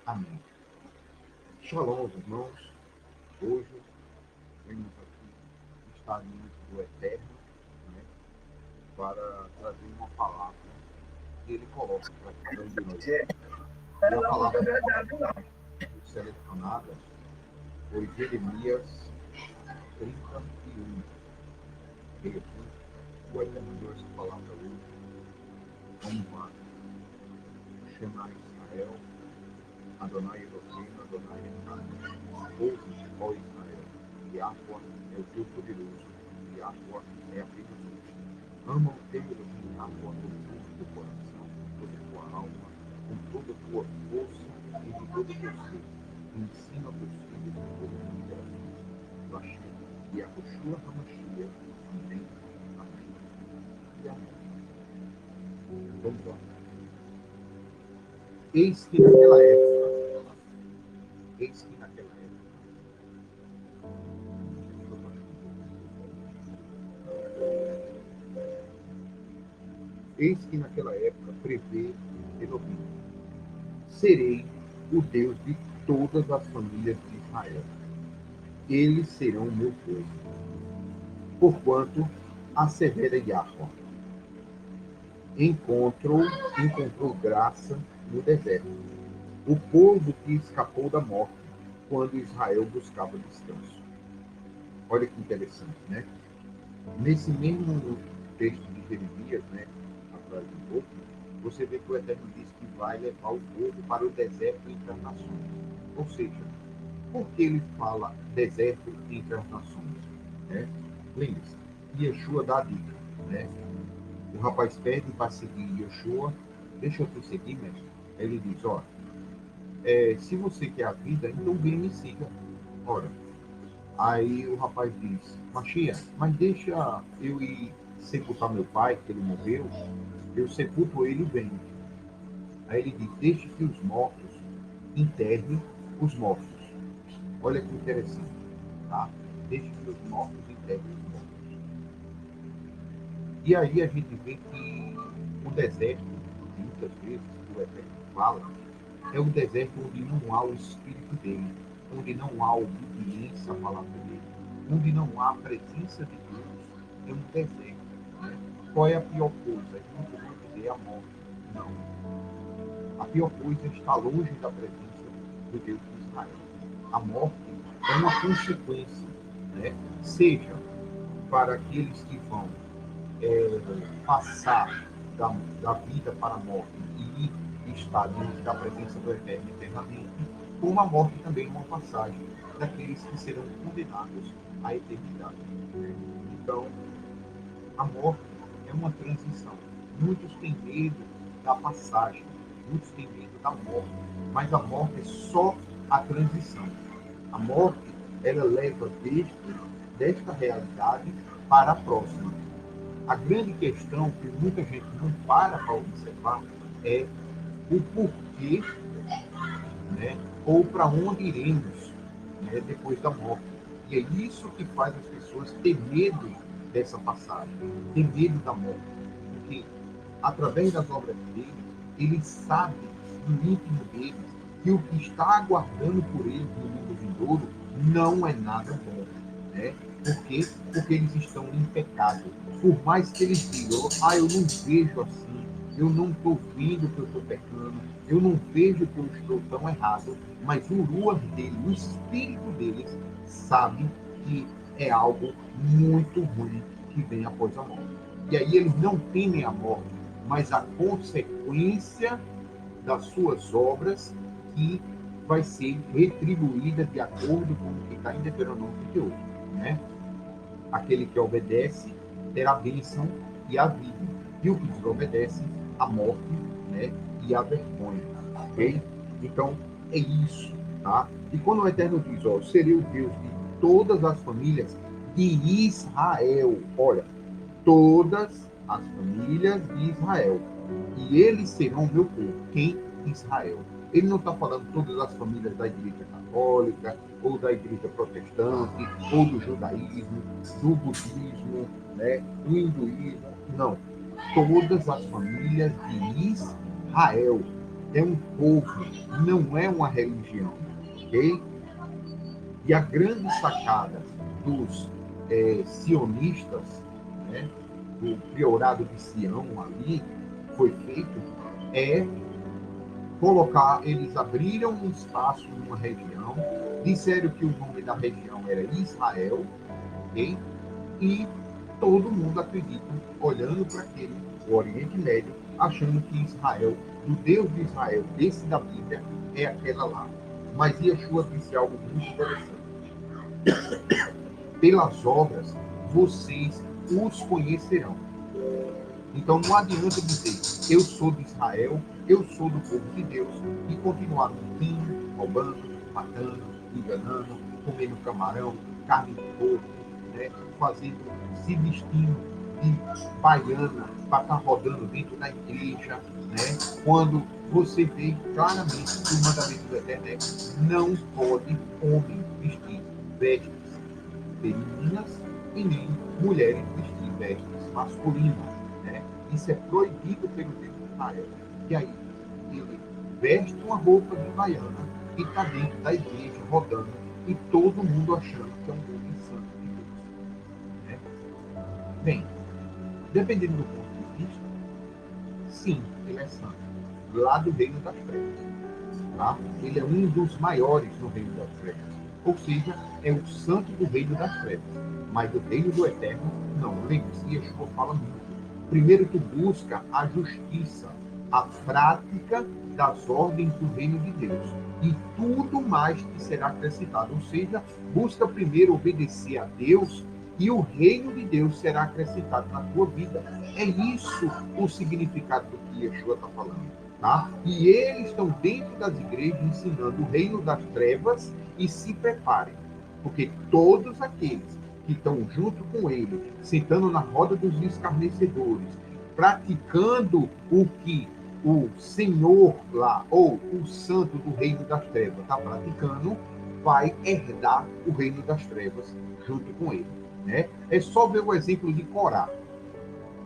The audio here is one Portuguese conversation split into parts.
Amém. Shalom, irmãos. Hoje vemos aqui estarmos do Eterno, né, para trazer uma palavra que ele coloca para cada um de nós. E a palavra selecionada foi Jeremias 31. Veio aqui, o Eterno deu essa palavra hoje. Vamos lá. Shema Israel, Adonai Elohim, Adonai Echad. Ouve, ó Israel, Yahweh é o teu poderoso, Yahweh é apenas um. Ama o teu Elohim, Yahweh, com todo o teu coração, com toda a tua alma, com toda a tua força e com todo o teu ser. Ensina aos teus filhos com toda a tua geração. Vashim, Yahushua HaMashiach, amém, amém e amém. Vamos lá. Eis que naquela época, eis que naquela época, eis que naquela época prevê Elohim, serei o Deus de todas as famílias de Israel. Eles serão meu povo. Porquanto assevera Yahweh, encontrou graça no deserto. O povo que escapou da morte, quando Israel buscava descanso. Olha que interessante, né? Nesse mesmo texto de Jeremias, né, atrás um pouco, você vê que o Eterno diz que vai levar o povo para o deserto entre as nações. Ou seja, por que ele fala deserto entre as nações? Né? Lembre-se, Yeshua dá a dica, né? O rapaz pede para seguir Yeshua, deixa eu te seguir, mestre. Ele diz, ó, se você quer a vida, então vem e me siga. Ora, aí o rapaz diz, Machia, mas deixa eu ir sepultar meu pai, que ele morreu, eu sepulto ele e venho. Aí ele diz, deixe que os mortos enterrem os mortos. Olha que interessante, tá? Deixe que os mortos enterrem os mortos. E aí a gente vê que o deserto, muitas vezes, que o Eterno fala, é o deserto onde não há o Espírito dele, onde não há obediência à palavra dele, onde não há a presença de Deus, é um deserto. Né? Qual é a pior coisa? É muito bom dizer a morte. Não. A pior coisa é estar longe da presença do Deus de Israel. A morte é uma consequência, né? Seja para aqueles que vão passar da vida para a morte e estar diante da presença do Eterno eternamente, como a morte também é uma passagem daqueles que serão condenados à eternidade. Então, a morte é uma transição. Muitos têm medo da passagem, muitos têm medo da morte, mas a morte é só a transição. A morte, ela leva desta realidade para a próxima. A grande questão que muita gente não para observar é o porquê, né, ou para onde iremos, né, depois da morte. E é isso que faz as pessoas ter medo dessa passagem, ter medo da morte. Porque, através das obras deles, eles sabem, no íntimo deles, que o que está aguardando por eles no mundo vindouro não é nada bom. Né? Por quê? Porque eles estão em pecado. Por mais que eles digam, eu não vejo assim, eu não estou vendo que eu estou pecando, eu não vejo que eu estou tão errado, mas o ruach dele, o espírito deles, sabe que é algo muito ruim que vem após a morte. E aí eles não temem a morte, mas a consequência das suas obras que vai ser retribuída de acordo com o que está em Deuteronômio 28, né? Aquele que obedece terá a bênção e a vida, e o que desobedece, a morte, né? E a vergonha, ok? Então, é isso, tá? E quando o Eterno diz, ó, serei o Deus de todas as famílias de Israel, olha, todas as famílias de Israel, e eles serão meu povo. Quem? Israel. Ele não está falando todas as famílias da Igreja Católica, ou da Igreja Protestante, ou do judaísmo, do budismo, né, do hinduísmo. Não. Todas as famílias de Israel. é um povo, não é uma religião, ok? E a grande sacada dos sionistas, né, do priorado de Sião ali, foi feito, é colocar, eles abriram um espaço numa região, disseram que o nome da região era Israel, ok? E todo mundo acredita, olhando para aquele, o Oriente Médio, achando que Israel, o Deus de Israel, desse da Bíblia, é aquela lá. Mas Yeshua disse algo muito interessante. Pelas obras, vocês os conhecerão. Então não adianta dizer, eu sou de Israel, eu sou do povo de Deus, e continuar mentindo, roubando, matando, enganando, comendo camarão, carne de porco, né? Fazendo, se vestindo de baiana para estar rodando dentro da igreja, né? Quando você vê claramente que o mandamento do Eterno é não pode homem vestir vestes femininas e nem mulheres vestir vestes masculinas, né? Isso é proibido pelo Deus de Israel. E aí, ele veste uma roupa de baiana e está dentro da igreja rodando e todo mundo achando que é um homem santo de Deus, né? Bem, dependendo do ponto de vista, sim, ele é santo, lá do reino das trevas, tá? Ele é um dos maiores no reino das trevas, ou seja, é o santo do reino das trevas, mas do reino do eterno, não. Lembre-se, Yeshua fala muito. Primeiro tu busca a justiça, a prática das ordens do reino de Deus, e tudo mais te será acrescentado. Ou seja, busca primeiro obedecer a Deus e o reino de Deus será acrescentado na tua vida. É isso o significado do que Yeshua está falando, tá? E eles estão dentro das igrejas ensinando o reino das trevas e se preparem, porque todos aqueles que estão junto com ele, sentando na roda dos escarnecedores, praticando o que o Senhor lá, ou o santo do reino das trevas está praticando, vai herdar o reino das trevas junto com ele, né? É só ver o exemplo de Corá.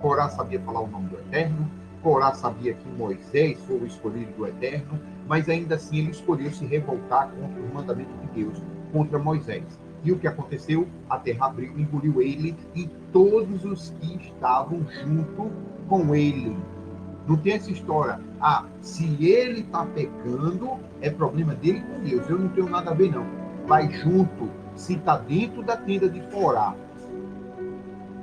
Corá sabia falar o nome do Eterno, Corá sabia que Moisés foi o escolhido do Eterno, mas ainda assim ele escolheu se revoltar contra os mandamentos de Deus, contra Moisés. E o que aconteceu? A terra abriu, engoliu ele e todos os que estavam junto com ele. Não tem essa história, se ele está pecando, é problema dele com Deus, eu não tenho nada a ver não. Vai junto, se está dentro da tenda de Corá,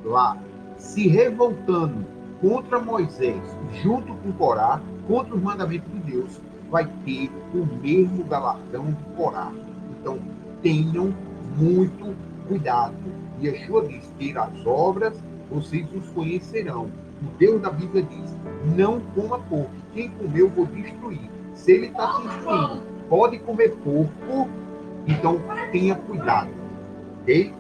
lá, se revoltando contra Moisés, junto com Corá, contra os mandamentos de Deus, vai ter o mesmo galardão de Corá. Então, tenham muito cuidado. Yeshua diz, pelas obras vocês os conhecerão. O Deus da Bíblia diz, não coma porco. Quem comer eu vou destruir. Se ele está te instruindo, pode comer porco, então tenha cuidado. Ok?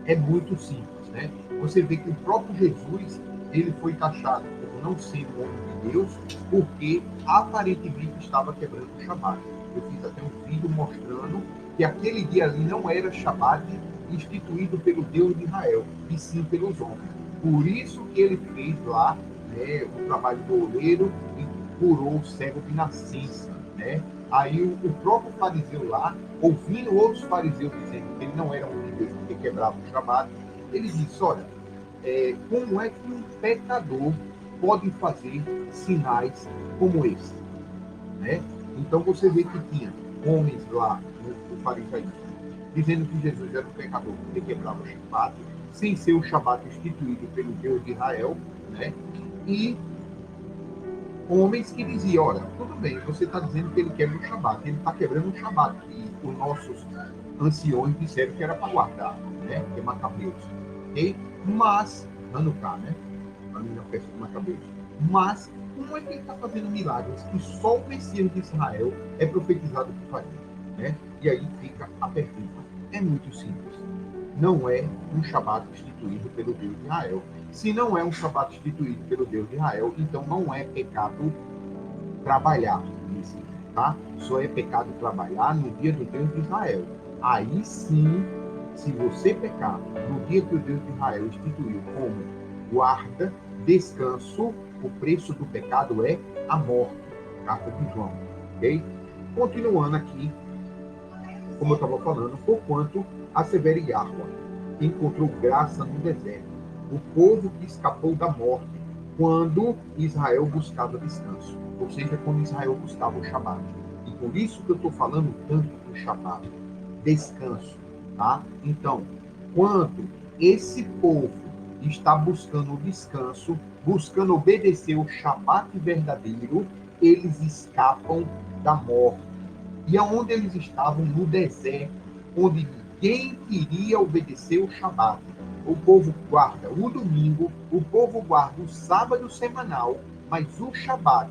É muito simples, né? Você vê que o próprio Jesus, ele foi taxado como não sendo homem de Deus, porque aparentemente estava quebrando o Shabat. Eu fiz até um vídeo mostrando que aquele dia ali não era Shabat instituído pelo Deus de Israel, e sim pelos homens. Por isso que ele fez lá, né, o trabalho do oleiro e curou o cego de nascença, né? Aí o próprio fariseu lá, ouvindo outros fariseus dizendo que ele não era um de Deus porque quebrava o Shabat, ele disse, olha, como é que um pecador pode fazer sinais como esse, né? Então você vê que tinha homens lá no farisaísmo dizendo que Jesus era um pecador porque quebrava o Shabat, sem ser o Shabat instituído pelo Deus de Israel, né? E homens que diziam, olha, tudo bem, você está dizendo que ele quebra o Shabat, ele está quebrando o Shabat, e os nossos anciões disseram que era para guardar, né? Que é Macabeus, ok? Mas, Hanukkah, né? A minha festa de Macabeus. Mas, como é que ele está fazendo milagres que só o Messias de Israel é profetizado por fazer, né? E aí fica a pergunta. É muito simples. Não é um Shabat instituído pelo Deus de Israel. Se não é um Shabat instituído pelo Deus de Israel, então não é pecado trabalhar nesse dia, tá? Só é pecado trabalhar no dia do Deus de Israel. Aí sim, se você pecar no dia que o Deus de Israel instituiu como guarda, descanso, o preço do pecado é a morte. Carta de João, ok? Continuando aqui, como eu estava falando, porquanto assevera Yahweh, que encontrou graça no deserto, o povo que escapou da morte, quando Israel buscava descanso, ou seja, quando Israel buscava o Shabat. E por isso que eu estou falando tanto do Shabat, descanso, tá? Então, quando esse povo está buscando o descanso, buscando obedecer o Shabat verdadeiro, eles escapam da morte. E aonde eles estavam? No deserto, onde ninguém queria obedecer o Shabat. O povo guarda o domingo, o povo guarda o sábado semanal, mas o Shabat,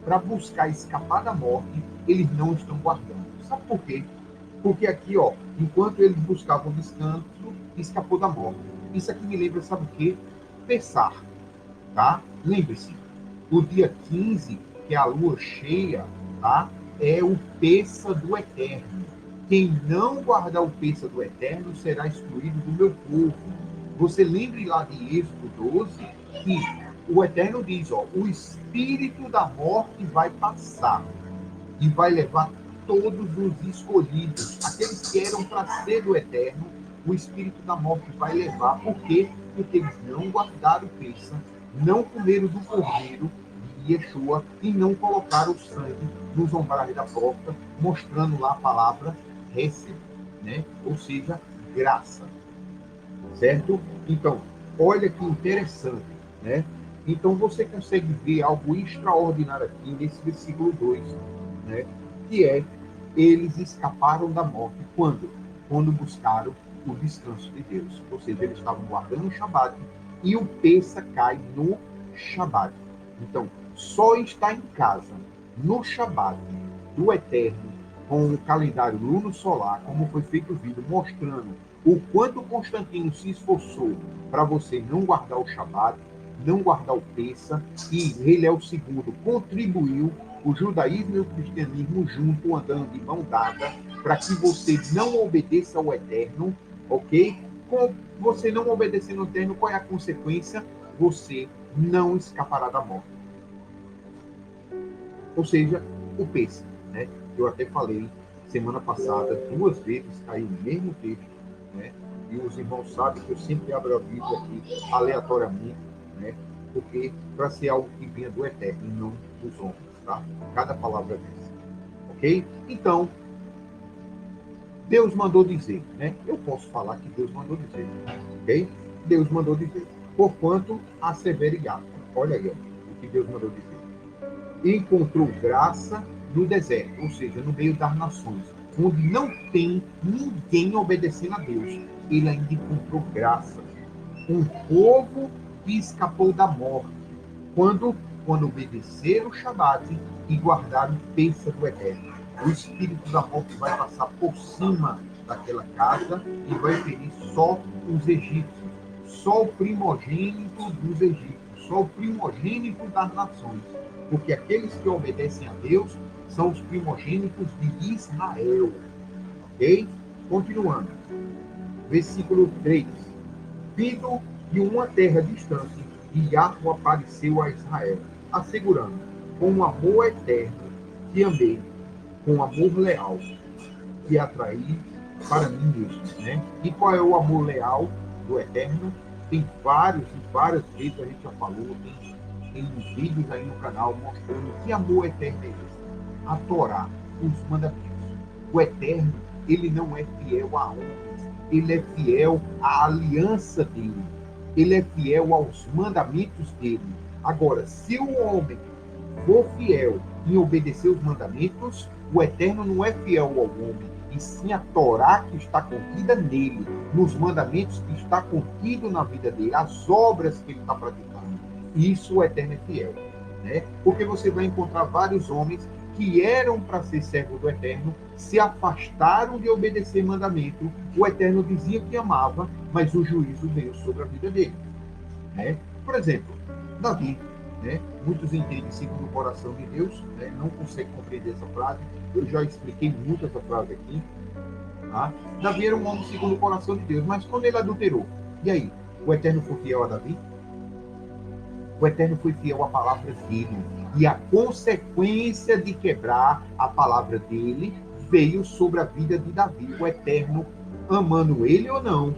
para buscar escapar da morte, eles não estão guardando. Sabe por quê? Porque aqui, ó, enquanto eles buscavam descanso, escapou da morte. Isso aqui me lembra, sabe o quê? Pessar, tá? Lembre-se, o dia 15, que é a lua cheia, tá? É o Pessa do Eterno. Quem não guardar o Pessa do Eterno será excluído do meu povo. Você lembre lá de Êxodo 12 que o Eterno diz, ó, o espírito da morte vai passar e vai levar todos os escolhidos, aqueles que eram para ser do Eterno, o espírito da morte vai levar. Por quê? Porque eles não guardaram o Pessa, não comeram do cordeiro de Yeshua e não colocaram o sangue nos umbrais da porta, mostrando lá a palavra Hesed, né? Ou seja, graça. Certo? Então, olha que interessante, né? Então, você consegue ver algo extraordinário aqui nesse versículo 2, né? Que é, eles escaparam da morte. Quando? Quando buscaram o descanso de Deus. Ou seja, eles estavam guardando o Shabat e o Pessa cai no Shabat. Então, só está em casa, no Shabat do Eterno, com o calendário luno-solar, como foi feito o vídeo, mostrando o quanto Constantino se esforçou para você não guardar o Shabat, não guardar o Pessa, e ele é o segundo, contribuiu o judaísmo e o cristianismo junto, andando de mão dada, para que você não obedeça ao Eterno, ok? Com você não obedecendo ao Eterno, qual é a consequência? Você não escapará da morte. Ou seja, o Pessa, né? Eu até falei semana passada, 2 vezes caiu o mesmo texto, né? E os irmãos sabem que eu sempre abro a Bíblia aqui aleatoriamente, né? Porque para ser algo que venha do Eterno e não dos homens, tá? Cada palavra dessa, ok? Então, Deus mandou dizer, né? Eu posso falar que Deus mandou dizer, ok? Deus mandou dizer, porquanto assevere Yahweh. Olha aí, ó, o que Deus mandou dizer. Encontrou graça no deserto, ou seja, no meio das nações, onde não tem ninguém obedecendo a Deus. Ele ainda encontrou graça. Um povo que escapou da morte, quando obedeceram o Shabat e guardaram o Pessa do Eterno. O espírito da morte vai passar por cima daquela casa e vai ferir só os egípcios, só o primogênito dos egípcios, só o primogênito das nações. Porque aqueles que obedecem a Deus são os primogênitos de Israel. Ok? Continuando. Versículo 3. Vindo de uma terra distante, Yahweh apareceu a Israel, assegurando, com um amor eterno, que amei, com um amor leal, que atraí para mim mesmo. Né? E qual é o amor leal do Eterno? Tem vários, e várias vezes a gente já falou, tem vídeos aí no canal mostrando que amor eterno é esse. A Torá, os mandamentos. O Eterno, ele não é fiel a homens, ele é fiel à aliança dele, ele é fiel aos mandamentos dele. Agora, se o homem for fiel em obedecer os mandamentos, o Eterno não é fiel ao homem, e sim a Torá que está contida nele, nos mandamentos que está contido na vida dele, as obras que ele está praticando. Isso o Eterno é fiel, né? Porque você vai encontrar vários homens que eram para ser servos do Eterno, se afastaram de obedecer mandamento. O Eterno dizia que amava, mas o juízo veio sobre a vida dele, né? Por exemplo, Davi, né? Muitos entendem segundo o coração de Deus, né? Não conseguem compreender essa frase. Eu já expliquei muito essa frase aqui. Tá? Davi era um homem segundo o coração de Deus, mas quando ele adulterou, e aí? O Eterno foi fiel a Davi? O Eterno foi fiel à palavra dele. E a consequência de quebrar a palavra dele veio sobre a vida de Davi, o Eterno, amando ele ou não,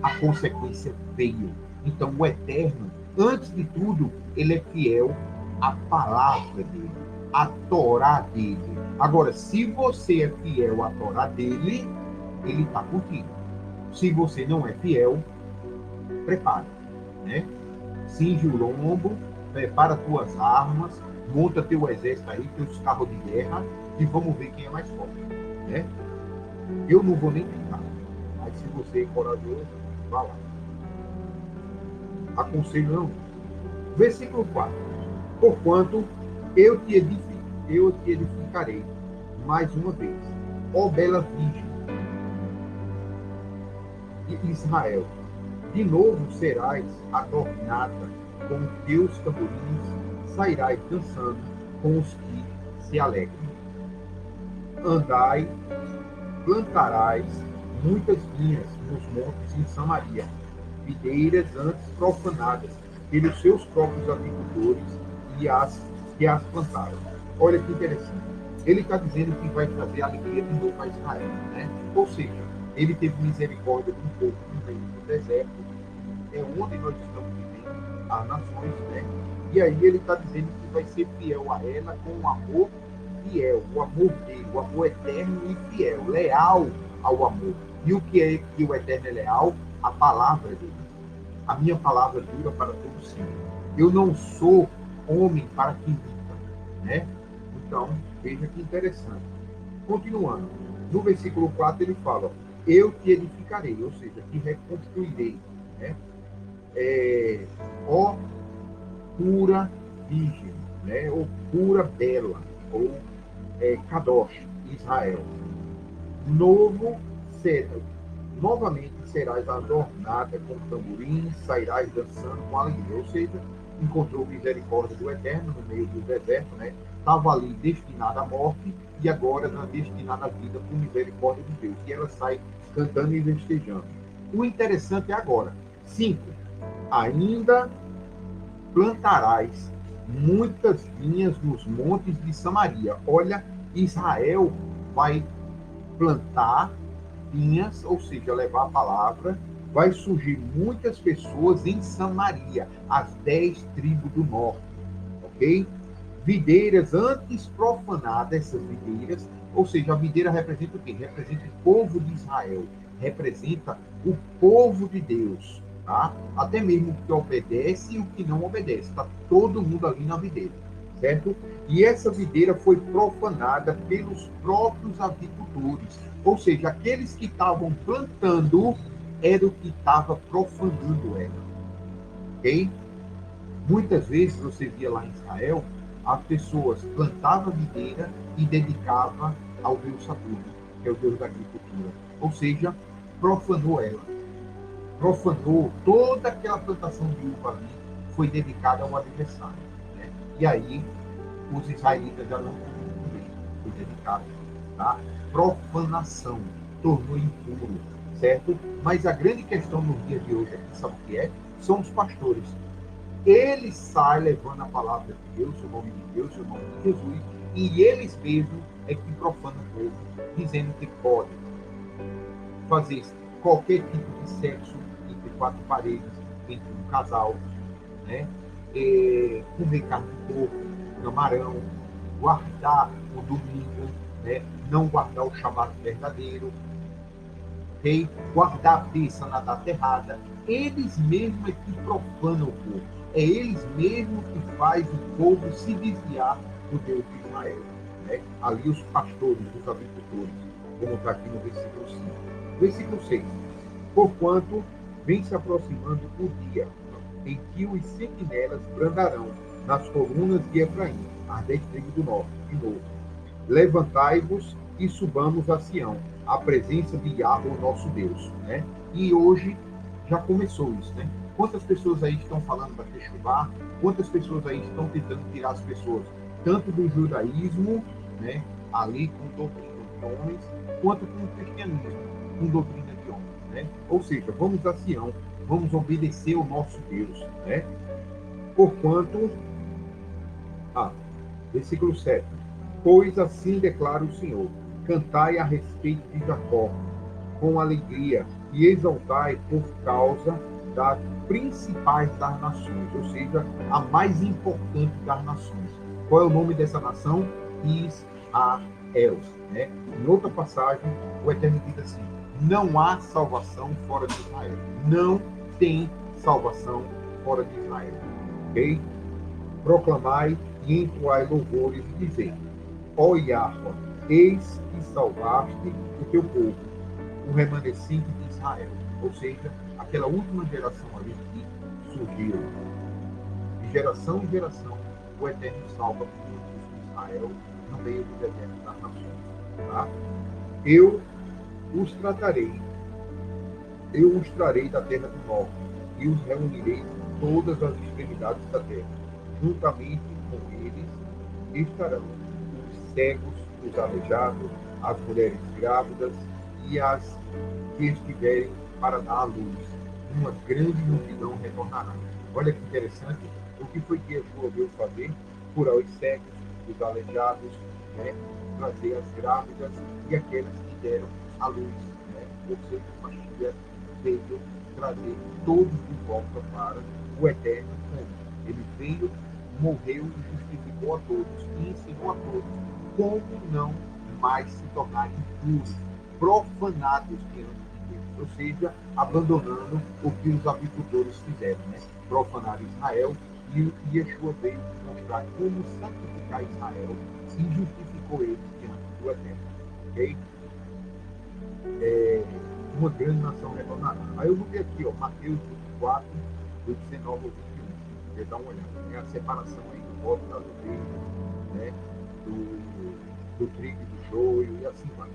a consequência veio. Então, o Eterno, antes de tudo, ele é fiel à palavra dele, à Torá dele. Agora, se você é fiel à Torá dele, ele está contigo. Se você não é fiel, prepara, né? Cinge o lombo, prepara tuas armas, monta teu exército aí, teus carros de guerra, e vamos ver quem é mais forte, né? Eu não vou nem tentar, mas se você é corajoso, vá lá. Aconselho não. Versículo 4. Porquanto eu te edificarei mais uma vez, ó bela virgem de Israel. De novo serás adornada com teus tamborins, sairás dançando com os que se alegram. Andai, plantarás muitas vinhas nos montes em Samaria, videiras antes profanadas pelos seus próprios agricultores que as plantaram. Olha que interessante. Ele está dizendo que vai trazer alegria de novo a Israel, né? Ou seja, ele teve misericórdia de um povo que veio do deserto, é onde nós estamos vivendo, as nações, né? E aí ele está dizendo que vai ser fiel a ela com um amor fiel, o amor dele, o amor eterno e fiel, leal ao amor. E o que é que o eterno é leal? A palavra dele. A minha palavra dura para todo sempre. Eu não sou homem para que minta, né? Então, veja que interessante. Continuando, no versículo 4 ele fala, eu te edificarei, ou seja, te reconstruirei, né? Ó pura virgem, né? Ou pura bela, ou Kadosh, Israel. Novamente serás adornada com tamborins, sairás dançando com alegria. Ou seja, encontrou misericórdia do Eterno no meio do deserto, né? Estava ali destinada à morte e agora está destinada à vida por misericórdia de Deus. E ela sai cantando e festejando. O interessante é agora. 5. Ainda plantarás muitas vinhas nos montes de Samaria. Olha, Israel vai plantar vinhas, ou seja, levar a palavra, vai surgir muitas pessoas em Samaria, as 10 tribos do norte, ok? Videiras antes profanadas, essas videiras, ou seja, a videira representa o quê? Representa o povo de Israel, representa o povo de Deus, tá? Até mesmo o que obedece e o que não obedece, está todo mundo ali na videira, certo? E essa videira foi profanada pelos próprios agricultores, ou seja, aqueles que estavam plantando era o que estava profanando ela, ok? Muitas vezes você via lá em Israel, as pessoas plantavam a videira e dedicavam ao Deus Saturno, que é o Deus da agricultura. Ou seja, profanou ela. Profanou toda aquela plantação de uva ali, foi dedicada ao adversário, né? E aí, os israelitas já não também foi dedicado, tá? Profanação, tornou impuro, certo? Mas a grande questão nos dias de hoje, sabe o que é? São os pastores. Ele sai levando a palavra de Deus, o nome de Deus, o nome de Jesus, e eles mesmos é que profanam o povo, dizendo que pode fazer qualquer tipo de sexo entre 4 paredes, entre um casal, né? Comer carne de porco, camarão, guardar o domingo, né? Não guardar o chamado verdadeiro, okay? Guardar a bênção na data errada. Eles mesmos é que profanam o povo. É eles mesmos que faz o povo se desviar do Deus de Israel, né? Ali os pastores, os agricultores, como está aqui no versículo 5. Versículo 6. Porquanto vem se aproximando o dia em que os sentinelas brandarão nas colunas de Efraim, as 10 tribos do norte, de novo. Levantai-vos e subamos a Sião, a presença de Yahweh, nosso Deus, né? E hoje já começou isso, né? Quantas pessoas aí estão falando para Techuvá? Quantas pessoas aí estão tentando tirar as pessoas, tanto do judaísmo, né, ali com doutrina de homens, quanto com o cristianismo, com doutrina de homens, né? Ou seja, vamos a Sião, vamos obedecer ao nosso Deus, né? Porquanto, Versículo 7. Pois assim declara o Senhor: cantai a respeito de Jacó com alegria e exaltai por causa das principais das nações, ou seja, a mais importante das nações. Qual é o nome dessa nação? Israel. Né? Em outra passagem, o Eterno diz assim: não há salvação fora de Israel. Não tem salvação fora de Israel. Ok? Proclamai e entoai louvores e dizei: ó Yahweh, eis que salvaste o teu povo, o remanescente de Israel. Ou seja, aquela última geração ali que surgiu. De geração em geração, o Eterno salva muitos de Israel no meio do deserto das nações. Tá? Eu os tratarei, eu os trarei da terra do norte e os reunirei de todas as extremidades da terra. Juntamente com eles estarão os cegos, os aleijados, as mulheres grávidas e as que estiverem para dar à luz. Uma grande multidão retornará. Olha que interessante. O que foi que Yeshua veio fazer? Curar os cegos, os aleijados, né? Trazer as grávidas e aquelas que deram à luz. Né? Ou seja, o Mashiach veio trazer todos de volta para o eterno mundo. Ele veio, morreu e justificou a todos e ensinou a todos como não mais se tornarem impuros, profanados diante de Deus, ou seja, abandonando o que os agricultores fizeram, né? Profanaram Israel, e Yeshua veio mostrar como santificar Israel e justificou eles diante do Eterno. Ok? Uma grande nação retornará. Aí eu vou ver aqui, ó, Mateus 24, do 19 ao 21. Você dá uma olhada. Tem a separação aí do voto das ovelhas, né? do trigo e do joio, e assim vai.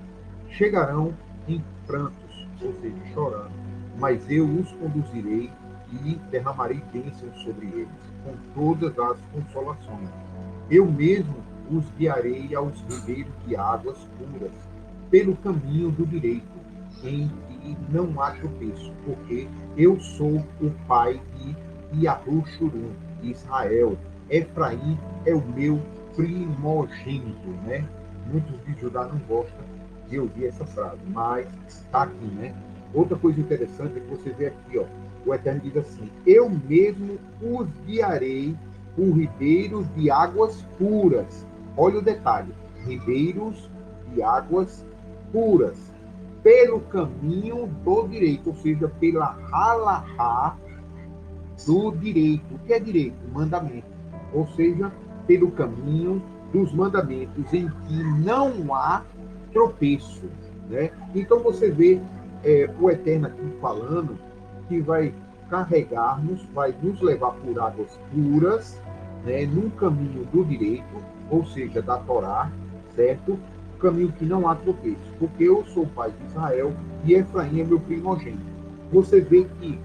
Chegarão em prantos, ou seja, chorando, mas eu os conduzirei e derramarei bênçãos sobre eles, com todas as consolações. Eu mesmo os guiarei aos ribeiros de águas puras, pelo caminho do direito, em que não há tropeço, porque eu sou o pai de Yahushua, Israel. Efraim é o meu primogênito, né? Muitos de Judá não gostam de ouvir essa frase, mas está aqui, né? Outra coisa interessante é que você vê aqui, ó, o Eterno diz assim: eu mesmo os guiarei por ribeiros de águas puras. Olha o detalhe: ribeiros de águas puras, pelo caminho do direito, ou seja, pela halahá do direito. O que é direito? Mandamento. Ou seja, pelo caminho dos mandamentos em que não há tropeço. Né? Então você vê o Eterno aqui falando que vai carregar-nos, vai nos levar por águas puras, né, num caminho do direito, ou seja, da Torá, certo? Caminho que não há tropeço, porque eu sou o pai de Israel e Efraim é meu primogênito. Você vê que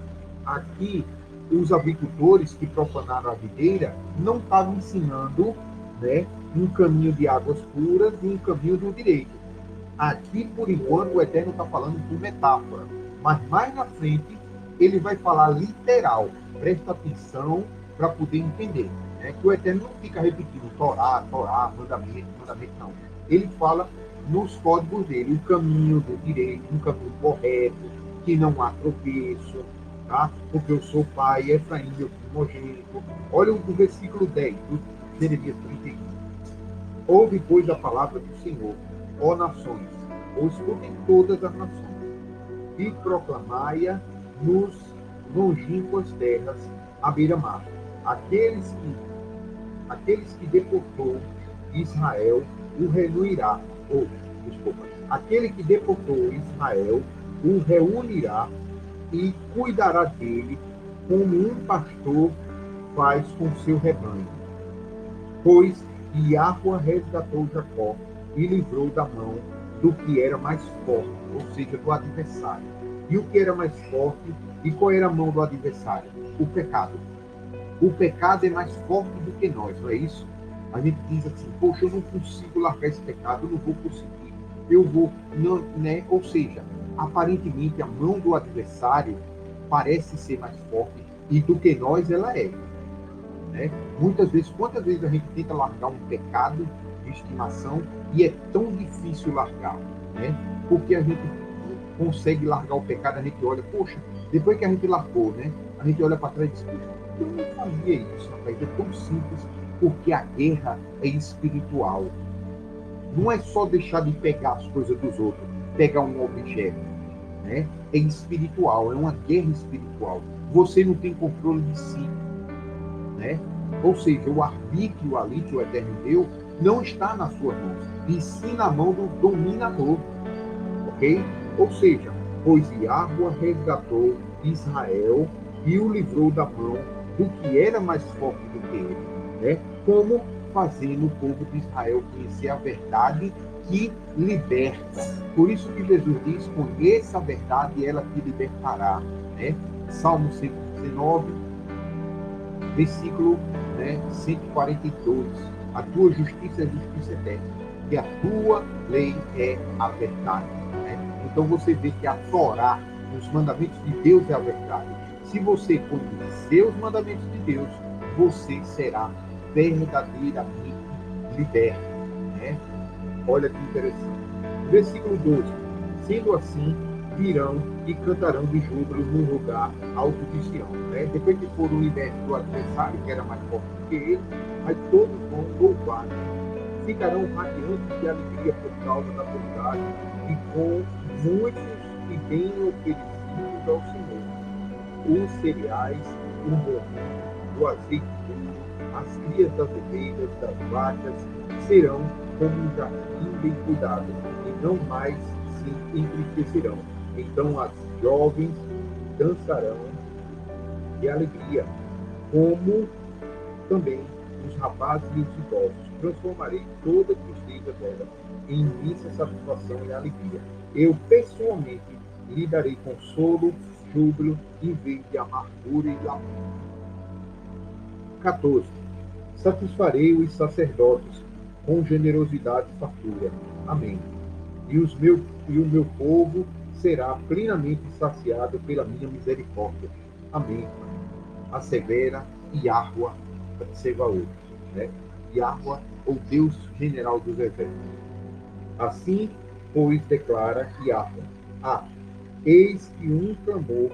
aqui os agricultores que profanaram a videira não estavam ensinando, né, um caminho de águas puras e um caminho do direito. Aqui, por enquanto, o Eterno está falando por metáfora, mas mais na frente ele vai falar literal. Presta atenção para poder entender. Né? Que o Eterno não fica repetindo Torá, Torá, mandamento, mandamento, não. Ele fala nos códigos dele, o caminho do direito, um caminho correto, que não há tropeço, tá? Porque eu sou pai, Efraim, meu primogênito. Olha o versículo 10 do Jeremias 31. Ouve, pois, a palavra do Senhor, ó nações, ou escutem todas as nações, e proclamai-a nos longínquas terras à beira-mar. Aqueles que deportou Israel o reunirá, aquele que deportou Israel o reunirá e cuidará dele como um pastor faz com seu rebanho. Pois Yahweh resgatou Jacó e livrou da mão do que era mais forte, ou seja, do adversário. E o que era mais forte, e qual era a mão do adversário? O pecado. O pecado é mais forte do que nós, não é isso? A gente diz assim, poxa, eu não consigo largar esse pecado, eu não vou conseguir. Eu vou, não, né? Ou seja, aparentemente a mão do adversário parece ser mais forte e do que nós ela é. né? Muitas vezes, quantas vezes a gente tenta largar um pecado de estimação e é tão difícil largar, né? Porque a gente consegue largar o pecado, a gente olha, poxa, depois que a gente largou, né? A gente olha para trás e diz, poxa, eu não fazia isso, rapaz, é tão simples, porque a guerra é espiritual. Não é só deixar de pegar as coisas dos outros, pegar um objeto, né? É espiritual, é uma guerra espiritual. Você não tem controle de si, né? Ou seja, o arbítrio ali que o Eterno deu não está nas suas mãos, e sim na mão do dominador, ok? Ou seja, pois Yahweh resgatou Israel e o livrou da mão do que era mais forte do que ele, né? Como fazendo o povo de Israel conhecer a verdade que liberta. Por isso que Jesus diz, conheça a verdade e ela te libertará, né? Salmo 119, versículo, né, 142. A tua justiça é justiça eterna, e a tua lei é a verdade, né? Então você vê que a Torá, os mandamentos de Deus é a verdade. Se você conhecer os mandamentos de Deus, você será verdadeiramente liberto, né? Olha que interessante. Versículo 12. Sendo assim, virão e cantarão de júbilo no lugar alto de Sião. Né? Depois que foram libertos do adversário, que era mais forte do que ele, aí todos vão louvar. Ficarão radiantes de alegria por causa da bondade e com muitos que bem oferecidos ao Senhor. Os cereais, o morrinho, o azeite puro, as crias das ovelhas, das vacas, serão como um jardim bem cuidado, e não mais se entristecerão. Então as jovens dançarão de alegria, como também os rapazes e os idosos. Transformarei toda a tristeza dela em imensa satisfação e alegria. Eu pessoalmente lhe darei consolo, júbilo, em vez de amargura e lamento. 14. Satisfarei os sacerdotes com generosidade e fartura. Amém. E o meu povo será plenamente saciado pela minha misericórdia. Amém. Assevera Yahweh Sebaot, né? Yahweh, ou Deus general dos exércitos. Assim, pois, declara Yahweh: eis que um clamor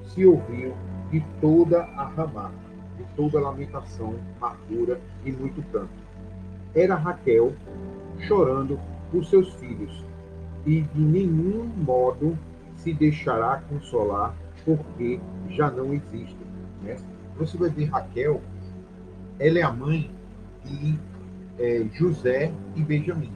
se ouviu de toda a Ramá, de toda a lamentação, amargura e muito pranto. Era Raquel chorando por seus filhos, e de nenhum modo se deixará consolar, porque já não existem, né? Você vai ver Raquel, ela é a mãe de José e Benjamim,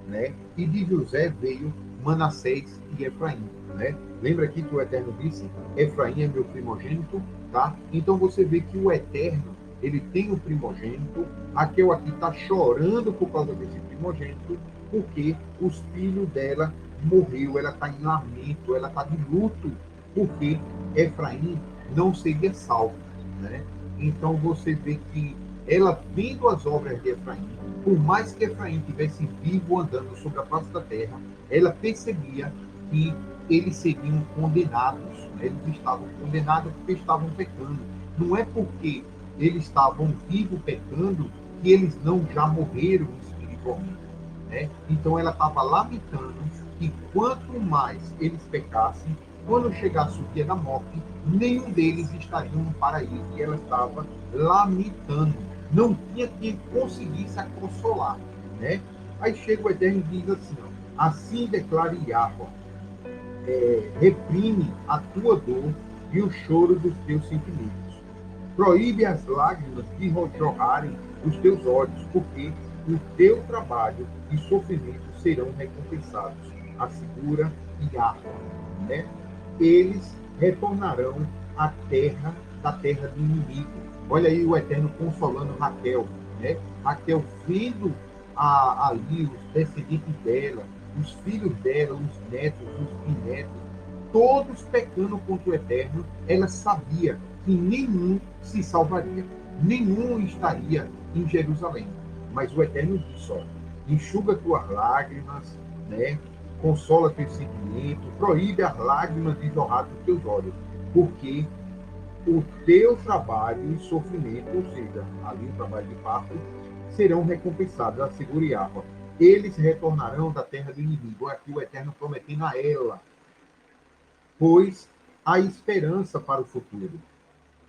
né? E de José veio Manassés e Efraim, né? Lembra aqui que o Eterno disse, Efraim é meu primogênito, tá? Então você vê que o Eterno, ele tem o primogênito, Raquel aqui está chorando por causa desse primogênito, porque os filhos dela morreu, ela está em lamento, ela está de luto, porque Efraim não seria salvo, né? Então você vê que ela, vendo as obras de Efraim, por mais que Efraim tivesse vivo andando sobre a face da terra, ela percebia que eles seriam condenados, né? Eles estavam condenados porque estavam pecando. Não é porque eles estavam vivos pecando que eles não já morreram espiritualmente, né? Então ela estava lamentando que quanto mais eles pecassem, quando chegasse o dia da morte, nenhum deles estaria no paraíso. E ela estava lamentando. Não tinha quem conseguisse a consolar, né? Aí chega o Eterno e diz assim, ó, assim declara Yahweh, reprime a tua dor e o choro dos teus sentimentos. Proíbe as lágrimas de jorrarem os teus olhos, porque o teu trabalho e sofrimento serão recompensados. Assegura Yahweh, né? Eles retornarão à terra, da terra do inimigo. Olha aí o Eterno consolando Raquel, né? Raquel vendo ali os descendentes dela, os filhos dela, os netos, os bisnetos, todos pecando contra o Eterno, ela sabia que nenhum se salvaria, nenhum estaria em Jerusalém. Mas o Eterno disse, ó, enxuga tuas lágrimas, né? Consola teus sentimentos, proíbe as lágrimas de jorrar dos teus olhos, porque o teu trabalho e sofrimento, ou seja, ali o trabalho de parto, serão recompensados, assegura Yahweh. Eles retornarão da terra do inimigo. Aqui o Eterno prometendo a ela, pois há esperança para o futuro,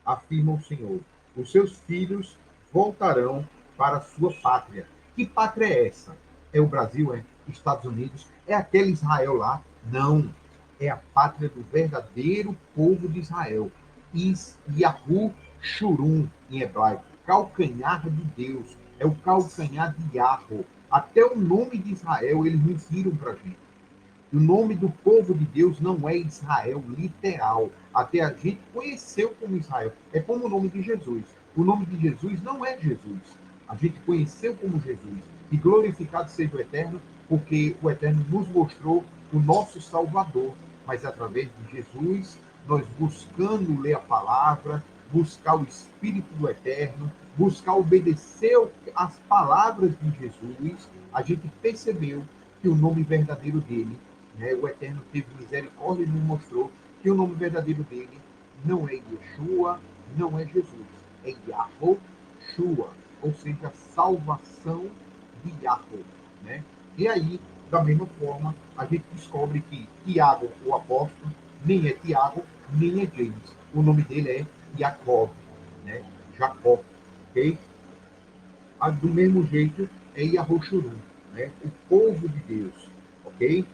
afirma o Senhor. Os seus filhos voltarão para a sua pátria. Que pátria é essa? É o Brasil? É Estados Unidos? É aquele Israel lá? Não. É a pátria do verdadeiro povo de Israel. Yahu Shurum, em hebraico. Calcanhar de Deus. É o calcanhar de Yahweh. Até o nome de Israel eles mentiram para a gente. O nome do povo de Deus não é Israel literal. Até a gente conheceu como Israel. É como o nome de Jesus. O nome de Jesus não é Jesus. A gente conheceu como Jesus. E glorificado seja o Eterno, porque o Eterno nos mostrou o nosso Salvador. Mas através de Jesus, nós buscando ler a palavra, buscar o Espírito do Eterno, buscar obedecer às palavras de Jesus, a gente percebeu que o nome verdadeiro dele, né, o Eterno teve misericórdia e nos mostrou que o nome verdadeiro dele não é Yeshua, não é Jesus, é Yahoshua, ou seja, salvação de Yahweh, né? E aí, da mesma forma, a gente descobre que Tiago, o apóstolo, nem é Tiago, nem é James. O nome dele é Jacob, né? Jacó, ok? Do mesmo jeito é Yahoshua, né? O povo de Deus, ok?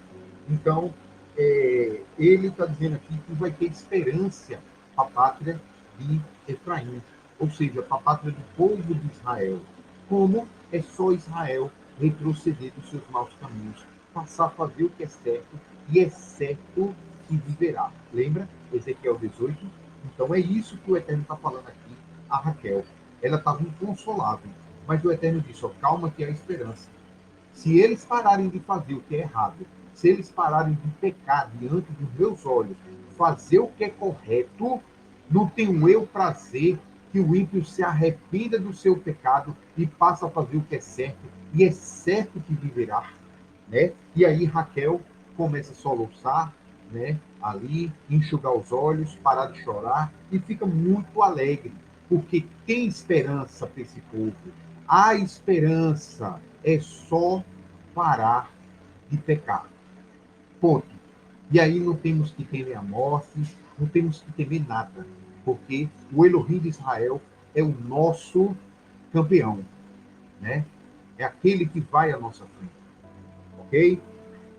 Então, ele está dizendo aqui que vai ter esperança para a pátria de Efraim, ou seja, para a pátria do povo de Israel. Como é só Israel retroceder dos seus maus caminhos, passar a fazer o que é certo, e é certo que viverá. Lembra? Ezequiel 18? Então é isso que o Eterno está falando aqui a Raquel. Ela estava inconsolável, mas o Eterno disse: ó, calma que há esperança. Se eles pararem de fazer o que é errado, se eles pararem de pecar diante dos meus olhos, fazer o que é correto, não tenho eu prazer que o ímpio se arrependa do seu pecado e passe a fazer o que é certo, e é certo que viverá, né? E aí Raquel começa a soluçar, né? Ali, enxugar os olhos, parar de chorar e fica muito alegre, porque tem esperança para esse povo. A esperança é só parar de pecar. Ponto. E aí não temos que temer a morte, não temos que temer nada, porque o Elohim de Israel é o nosso campeão, né? É aquele que vai à nossa frente, ok?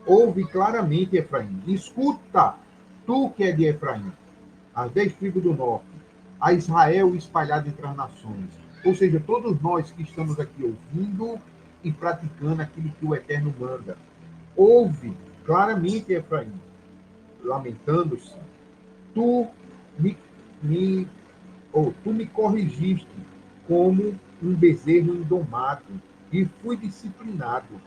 Ouve claramente, Efraim. Escuta, tu que é de Efraim, as 10 tribos do norte, a Israel espalhado entre as nações. Ou seja, todos nós que estamos aqui ouvindo e praticando aquilo que o Eterno manda. Ouve claramente, Efraim, lamentando-se. Tu me, me, tu me corrigiste como um bezerro indomado e fui disciplinado.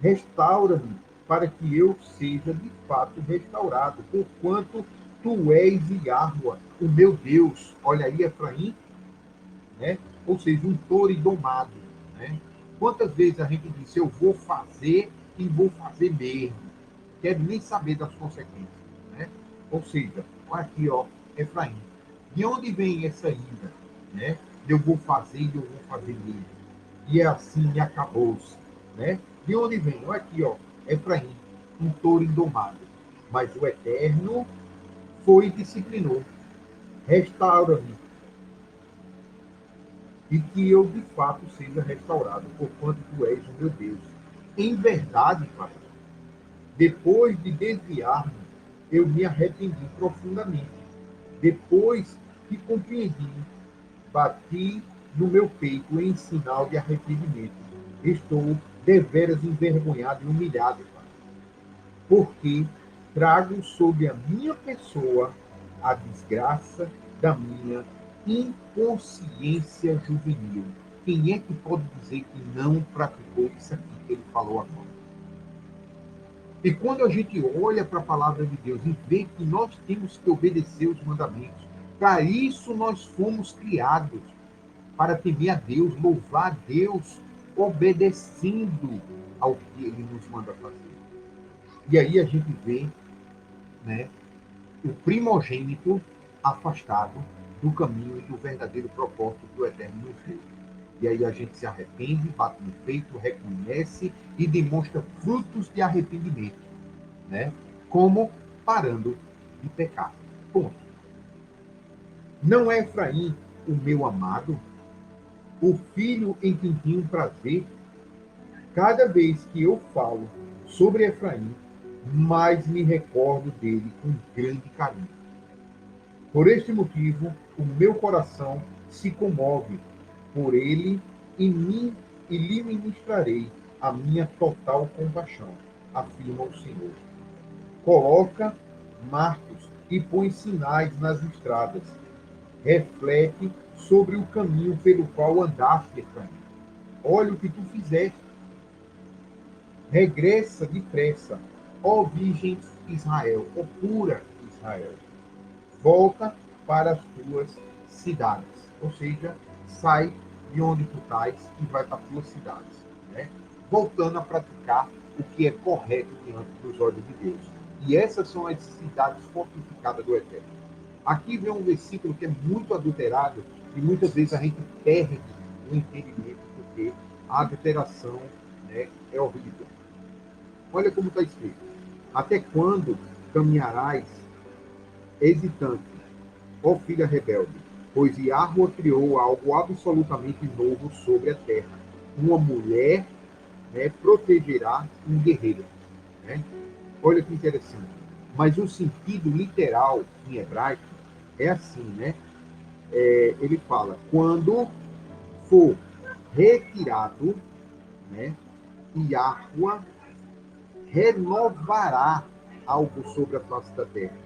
Restaura-me para que eu seja de fato restaurado, porquanto tu és Yahweh, o meu Deus. Olha aí, Efraim, né? Ou seja, um touro domado, né? Quantas vezes a gente disse, eu vou fazer e vou fazer mesmo, quero nem saber das consequências, né? Ou seja, olha aqui, ó, Efraim, de onde vem essa ira, né? Eu vou fazer e eu vou fazer mesmo. E é assim e acabou-se, né? De onde vem? Olha aqui, ó, Efraim, um touro indomado. Mas o Eterno foi e disciplinou. Restaura-me e que eu de fato seja restaurado, porquanto tu és o meu Deus. Em verdade, Pai, depois de desviar-me, eu me arrependi profundamente. Depois que compreendi, bati no meu peito em sinal de arrependimento. Estou deveras envergonhado e humilhado, Pai, porque trago sobre a minha pessoa a desgraça da minha inconsciência juvenil. Quem é que pode dizer que não praticou isso aqui que ele falou agora? E quando a gente olha para a palavra de Deus e vê que nós temos que obedecer os mandamentos, para isso nós fomos criados, para temer a Deus, louvar a Deus, obedecendo ao que Ele nos manda fazer. E aí a gente vê, né, o primogênito afastado do caminho e do verdadeiro propósito que o Eterno nos deu. E aí a gente se arrepende, bate no peito, reconhece e demonstra frutos de arrependimento, né? Como parando de pecar. Ponto. Não é Efraim o meu amado, o filho em quem tenho prazer? Cada vez que eu falo sobre Efraim, mais me recordo dele com grande carinho. Por este motivo, o meu coração se comove por ele e lhe ministrarei a minha total compaixão, afirma o Senhor. Coloca marcos e põe sinais nas estradas. Reflete sobre o caminho pelo qual andaste, Efraim. Olha o que tu fizeste. Regressa depressa, ó Virgem Israel, ó pura Israel. Volta para as tuas cidades. Ou seja, sai de onde tu estás e vai para as tuas cidades. Né? Voltando a praticar o que é correto diante dos olhos de Deus. E essas são as cidades fortificadas do Eterno. Aqui vem um versículo que é muito adulterado e muitas vezes a gente perde o entendimento porque a adulteração, né, é horrível. Olha como está escrito. Até quando caminharás hesitante, ó filha rebelde? Pois Yahweh criou algo absolutamente novo sobre a terra. Uma mulher, né, protegerá um guerreiro. Né? Olha que interessante. Mas o sentido literal em hebraico é assim, né? Ele fala, quando for retirado, né, Yahweh renovará algo sobre a face da terra.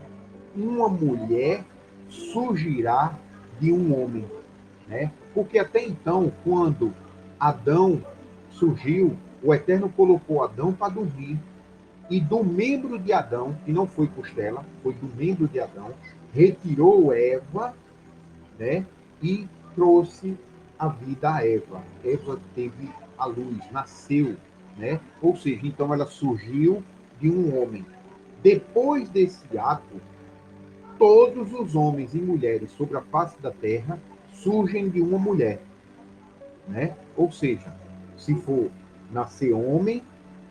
Uma mulher surgirá de um homem, né? Porque até então, quando Adão surgiu, o Eterno colocou Adão para dormir, e do membro de Adão, que não foi costela, foi do membro de Adão, retirou Eva, né? E trouxe a vida a Eva. Eva teve a luz, nasceu, né? Ou seja, então ela surgiu de um homem. Depois desse ato, todos os homens e mulheres sobre a face da terra surgem de uma mulher, né? Ou seja, se for nascer homem,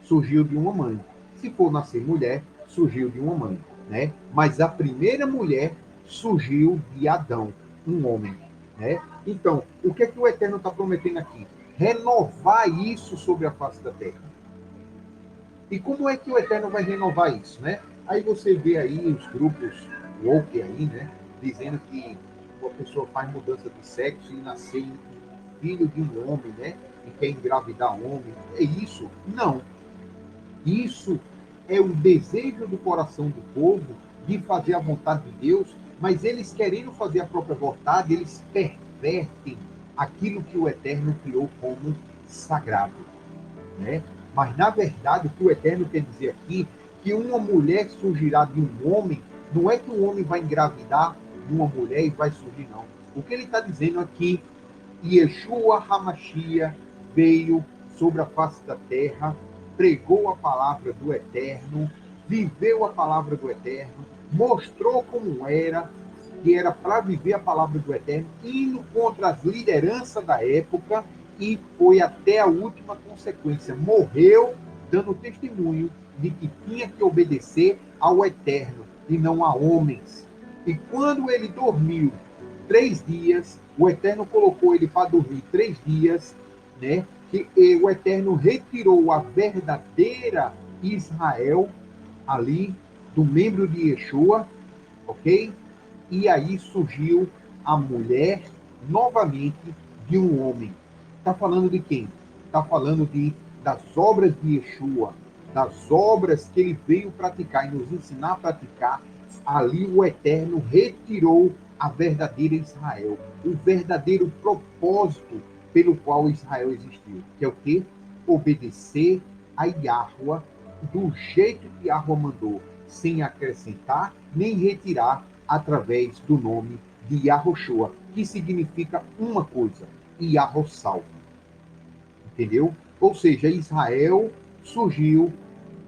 surgiu de uma mãe. Se for nascer mulher, surgiu de uma mãe, né? Mas a primeira mulher surgiu de Adão, um homem, né? Então, o que é que o Eterno está prometendo aqui? Renovar isso sobre a face da terra. E como é que o Eterno vai renovar isso, né? Aí você vê aí os grupos woke aí, né? Dizendo que uma pessoa faz mudança de sexo e nascer filho de um homem, né? E quer engravidar homem. É isso? Não. Isso é o desejo do coração do povo de fazer a vontade de Deus, mas eles querendo fazer a própria vontade, eles pervertem aquilo que o Eterno criou como sagrado, né? Mas, na verdade, o que o Eterno quer dizer aqui, que uma mulher surgirá de um homem, não é que um homem vai engravidar de uma mulher e vai surgir, não. O que ele está dizendo é que Yeshua HaMashiach veio sobre a face da terra, pregou a palavra do Eterno, viveu a palavra do Eterno, mostrou como era, que era para viver a palavra do Eterno, indo contra as lideranças da época, e foi até a última consequência. Morreu dando testemunho de que tinha que obedecer ao Eterno e não a homens. E quando ele dormiu 3 dias, o Eterno colocou ele para dormir 3 dias, né? Que o Eterno retirou a verdadeira Israel ali do membro de Yeshua, ok? E aí surgiu a mulher novamente de um homem. Está falando de quem? Está falando das obras de Yeshua, das obras que ele veio praticar e nos ensinar a praticar. Ali o Eterno retirou a verdadeira Israel, o verdadeiro propósito pelo qual Israel existiu, que é o quê? Obedecer a Yahweh do jeito que Yahweh mandou, sem acrescentar nem retirar, através do nome de Yahushua, que significa uma coisa, Yahweh salva. Entendeu? Ou seja, Israel surgiu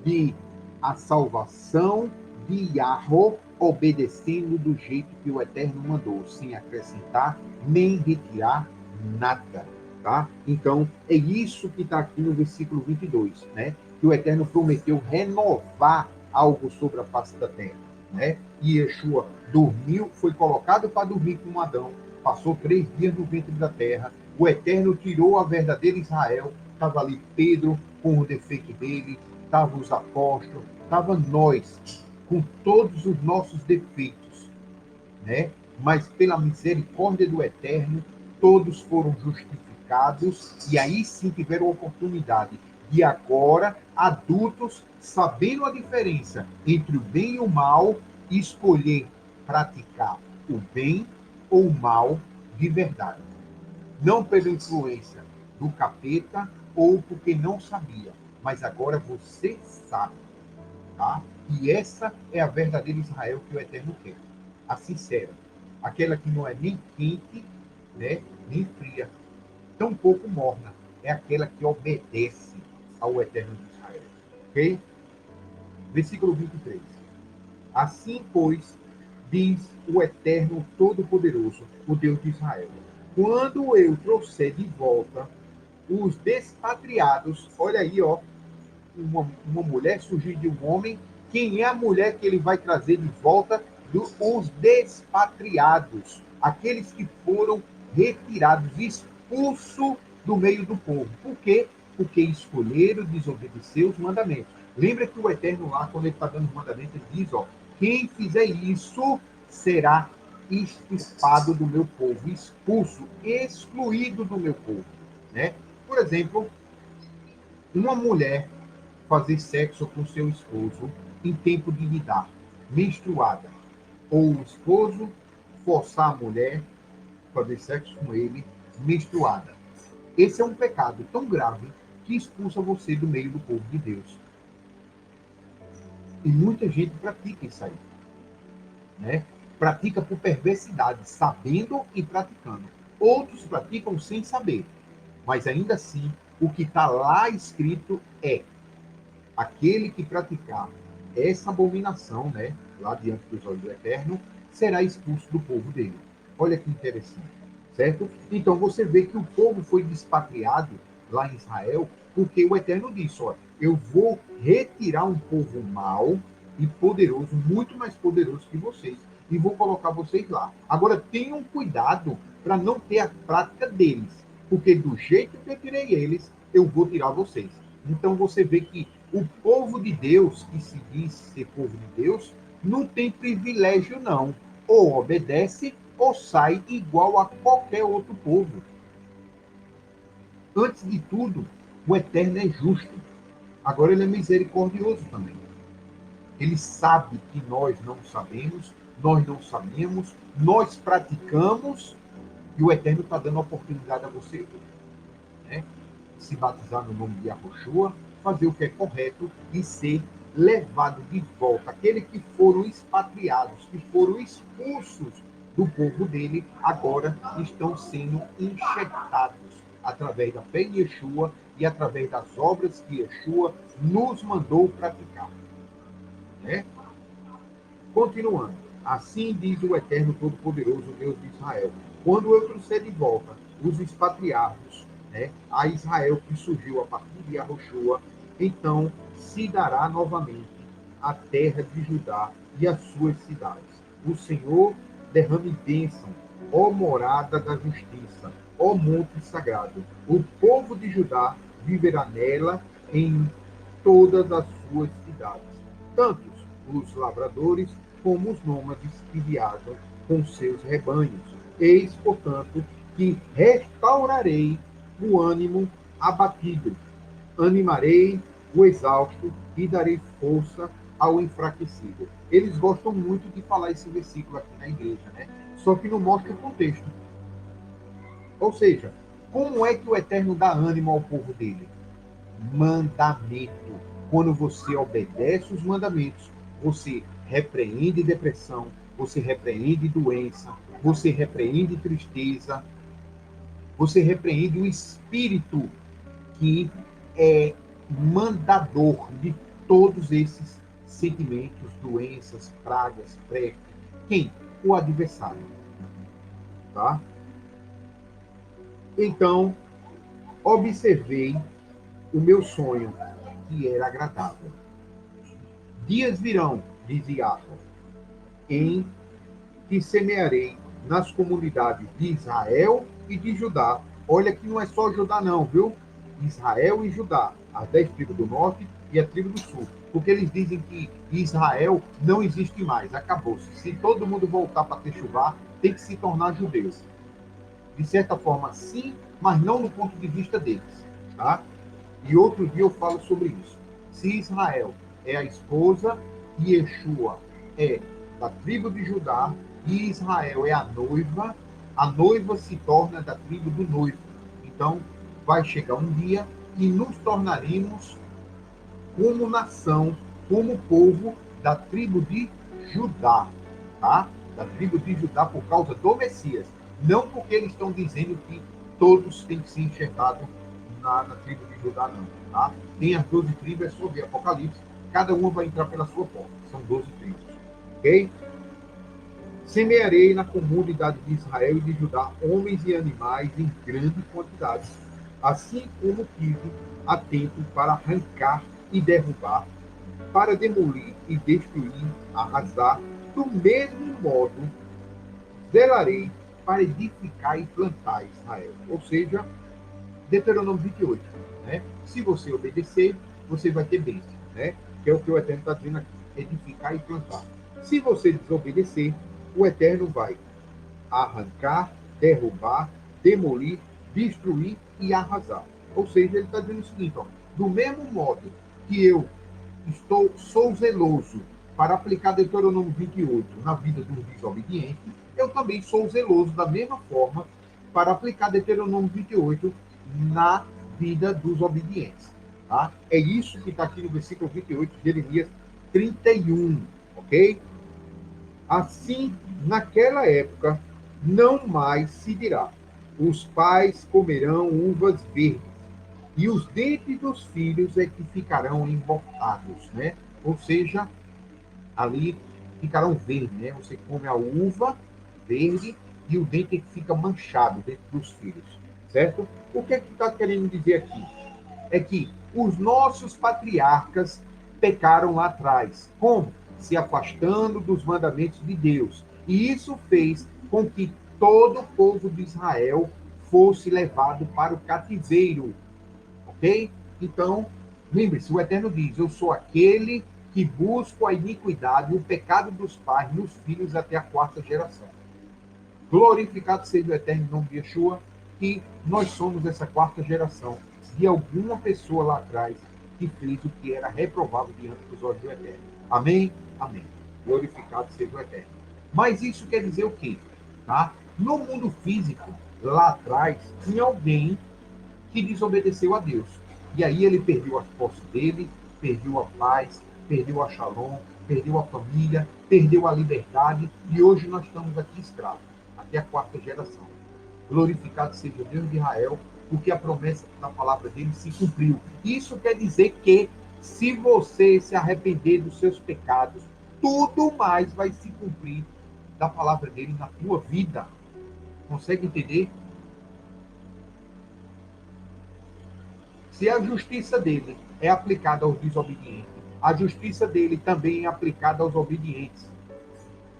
de a salvação de Yahweh obedecendo do jeito que o Eterno mandou, sem acrescentar nem retirar nada, tá? Então, é isso que está aqui no versículo 22, né? Que o Eterno prometeu renovar algo sobre a face da terra, né? E Yeshua dormiu, foi colocado para dormir com Adão, passou 3 dias no ventre da terra, o Eterno tirou a verdadeira Israel, estava ali Pedro com o defeito dele, estavam os apóstolos, estava nós com todos os nossos defeitos, né? Mas pela misericórdia do Eterno, todos foram justificados e aí sim tiveram a oportunidade de agora, adultos, sabendo a diferença entre o bem e o mal, escolher praticar o bem ou o mal de verdade. Não pela influência do capeta ou porque não sabia, mas agora você sabe, tá? E essa é a verdadeira Israel que o Eterno quer. A sincera. Aquela que não é nem quente, né, nem fria, tampouco morna. É aquela que obedece ao Eterno de Israel. Ok? Versículo 23. Assim, pois, diz o Eterno Todo-Poderoso, o Deus de Israel: quando eu trouxer de volta os despatriados, olha aí, ó, uma mulher surgir de um homem, quem é a mulher que ele vai trazer de volta? Os despatriados, aqueles que foram retirados, expulsos do meio do povo. Por quê? Porque escolheram desobedecer os mandamentos. Lembra que o Eterno lá, quando ele está dando os mandamentos, ele diz, ó, quem fizer isso será extirpado do meu povo, expulso, excluído do meu povo, né? Por exemplo, uma mulher fazer sexo com seu esposo em tempo de lidar, menstruada, ou o esposo forçar a mulher a fazer sexo com ele menstruada. Esse é um pecado tão grave que expulsa você do meio do povo de Deus. E muita gente pratica isso aí, né? Pratica por perversidade, sabendo e praticando. Outros praticam sem saber, mas ainda assim, o que está lá escrito é: aquele que praticar essa abominação, né, lá diante dos olhos do Eterno, será expulso do povo dele. Olha que interessante, certo? Então você vê que o povo foi despatriado lá em Israel, porque o Eterno disse, olha, eu vou retirar um povo mau e poderoso, muito mais poderoso que vocês, e vou colocar vocês lá. Agora tenham cuidado para não ter a prática deles, porque do jeito que eu tirei eles, eu vou tirar vocês. Então você vê que o povo de Deus, que se diz ser povo de Deus, não tem privilégio, não. Ou obedece, ou sai igual a qualquer outro povo. Antes de tudo, o Eterno é justo. Agora ele é misericordioso também. Ele sabe que nós não sabemos, nós não sabemos, nós praticamos, e o Eterno está dando a oportunidade a você, né? Se batizar no nome de Yahushua, fazer o que é correto e ser levado de volta. Aqueles que foram expatriados, que foram expulsos do povo dele, agora estão sendo enxertados através da fé em Yeshua e através das obras que Yeshua nos mandou praticar, né? Continuando. Assim diz o Eterno Todo-Poderoso, Deus de Israel: quando eu trouxer de volta os expatriados, né, a Israel que surgiu a partir de Yahushua, então se dará novamente a terra de Judá e as suas cidades. O Senhor derrame bênção, ó morada da justiça, ó monte sagrado. O povo de Judá viverá nela em todas as suas cidades. Tanto os lavradores como os nômades que viajam com seus rebanhos. Eis, portanto, que restaurarei o ânimo abatido, animarei o exausto e darei força ao enfraquecido. Eles gostam muito de falar esse versículo aqui na igreja, né? Só que não mostra o contexto. Ou seja, como é que o Eterno dá ânimo ao povo dele? Mandamento. Quando você obedece os mandamentos, você repreende depressão, você repreende doença, você repreende tristeza, você repreende o espírito que é mandador de todos esses sentimentos, doenças, pragas, peste. Quem? O adversário. Tá? Então, observei o meu sonho, que era agradável. Dias virão, diz Iago, em que semearei nas comunidades de Israel e de Judá. Olha que não é só Judá não, viu? Israel e Judá, as 10 tribos do norte e a tribo do sul. Porque eles dizem que Israel não existe mais, acabou-se. Se todo mundo voltar para Techuvá, tem que se tornar judeus. De certa forma, sim, mas não no ponto de vista deles. Tá? E outro dia eu falo sobre isso. Se Israel é a esposa e Yeshua é da tribo de Judá e Israel é a noiva se torna da tribo do noivo. Então, vai chegar um dia que nos tornaremos como nação, como povo da tribo de Judá, tá? Da tribo de Judá por causa do Messias. Não porque eles estão dizendo que todos têm que se enxergado na tribo de Judá, não, tá? Tem as 12 tribos, é só ver Apocalipse, cada uma vai entrar pela sua porta. São 12 tribos, ok? Semearei na comunidade de Israel e de Judá homens e animais em grande quantidade, assim como tive a tempo para arrancar e derrubar, para demolir e destruir, arrasar, do mesmo modo zelarei para edificar e plantar Israel. Ou seja, Deuteronômio 28. Né? Se você obedecer, você vai ter bênção. Né? Que é o que o Eterno está dizendo aqui. Edificar e plantar. Se você desobedecer, o Eterno vai arrancar, derrubar, demolir, destruir e arrasar. Ou seja, ele está dizendo o seguinte, ó, do mesmo modo que eu sou zeloso para aplicar Deuteronômio 28 na vida dos desobedientes, eu também sou zeloso da mesma forma para aplicar Deuteronômio 28 na vida dos obedientes. Tá? É isso que está aqui no versículo 28 de Jeremias 31, ok? Assim, naquela época, não mais se dirá: os pais comerão uvas verdes, e os dentes dos filhos é que ficarão embotados, né? Ou seja, ali ficarão verdes, né? Você come a uva verde e o dente fica manchado dentro dos filhos, certo? O que está querendo dizer aqui? É que os nossos patriarcas pecaram lá atrás. Como? Se afastando dos mandamentos de Deus. E isso fez com que todo o povo de Israel fosse levado para o cativeiro. Ok? Então, lembre-se, o Eterno diz: eu sou aquele que busco a iniquidade e o pecado dos pais nos filhos até a 4ª geração. Glorificado seja o Eterno em nome de Yeshua, que nós somos essa 4ª geração de alguma pessoa lá atrás que fez o que era reprovável diante dos olhos do Eterno. Amém? Amém. Glorificado seja o Eterno. Mas isso quer dizer o quê? Tá? No mundo físico, lá atrás, tinha alguém que desobedeceu a Deus. E aí ele perdeu as posses dele, perdeu a paz, perdeu a shalom, perdeu a família, perdeu a liberdade, e hoje nós estamos aqui escravos, até a 4ª geração. Glorificado seja o Deus de Israel, porque a promessa da palavra dele se cumpriu. Isso quer dizer que, se você se arrepender dos seus pecados, tudo mais vai se cumprir da palavra dele na tua vida. Consegue entender? Se a justiça dele é aplicada aos desobedientes, a justiça dele também é aplicada aos obedientes.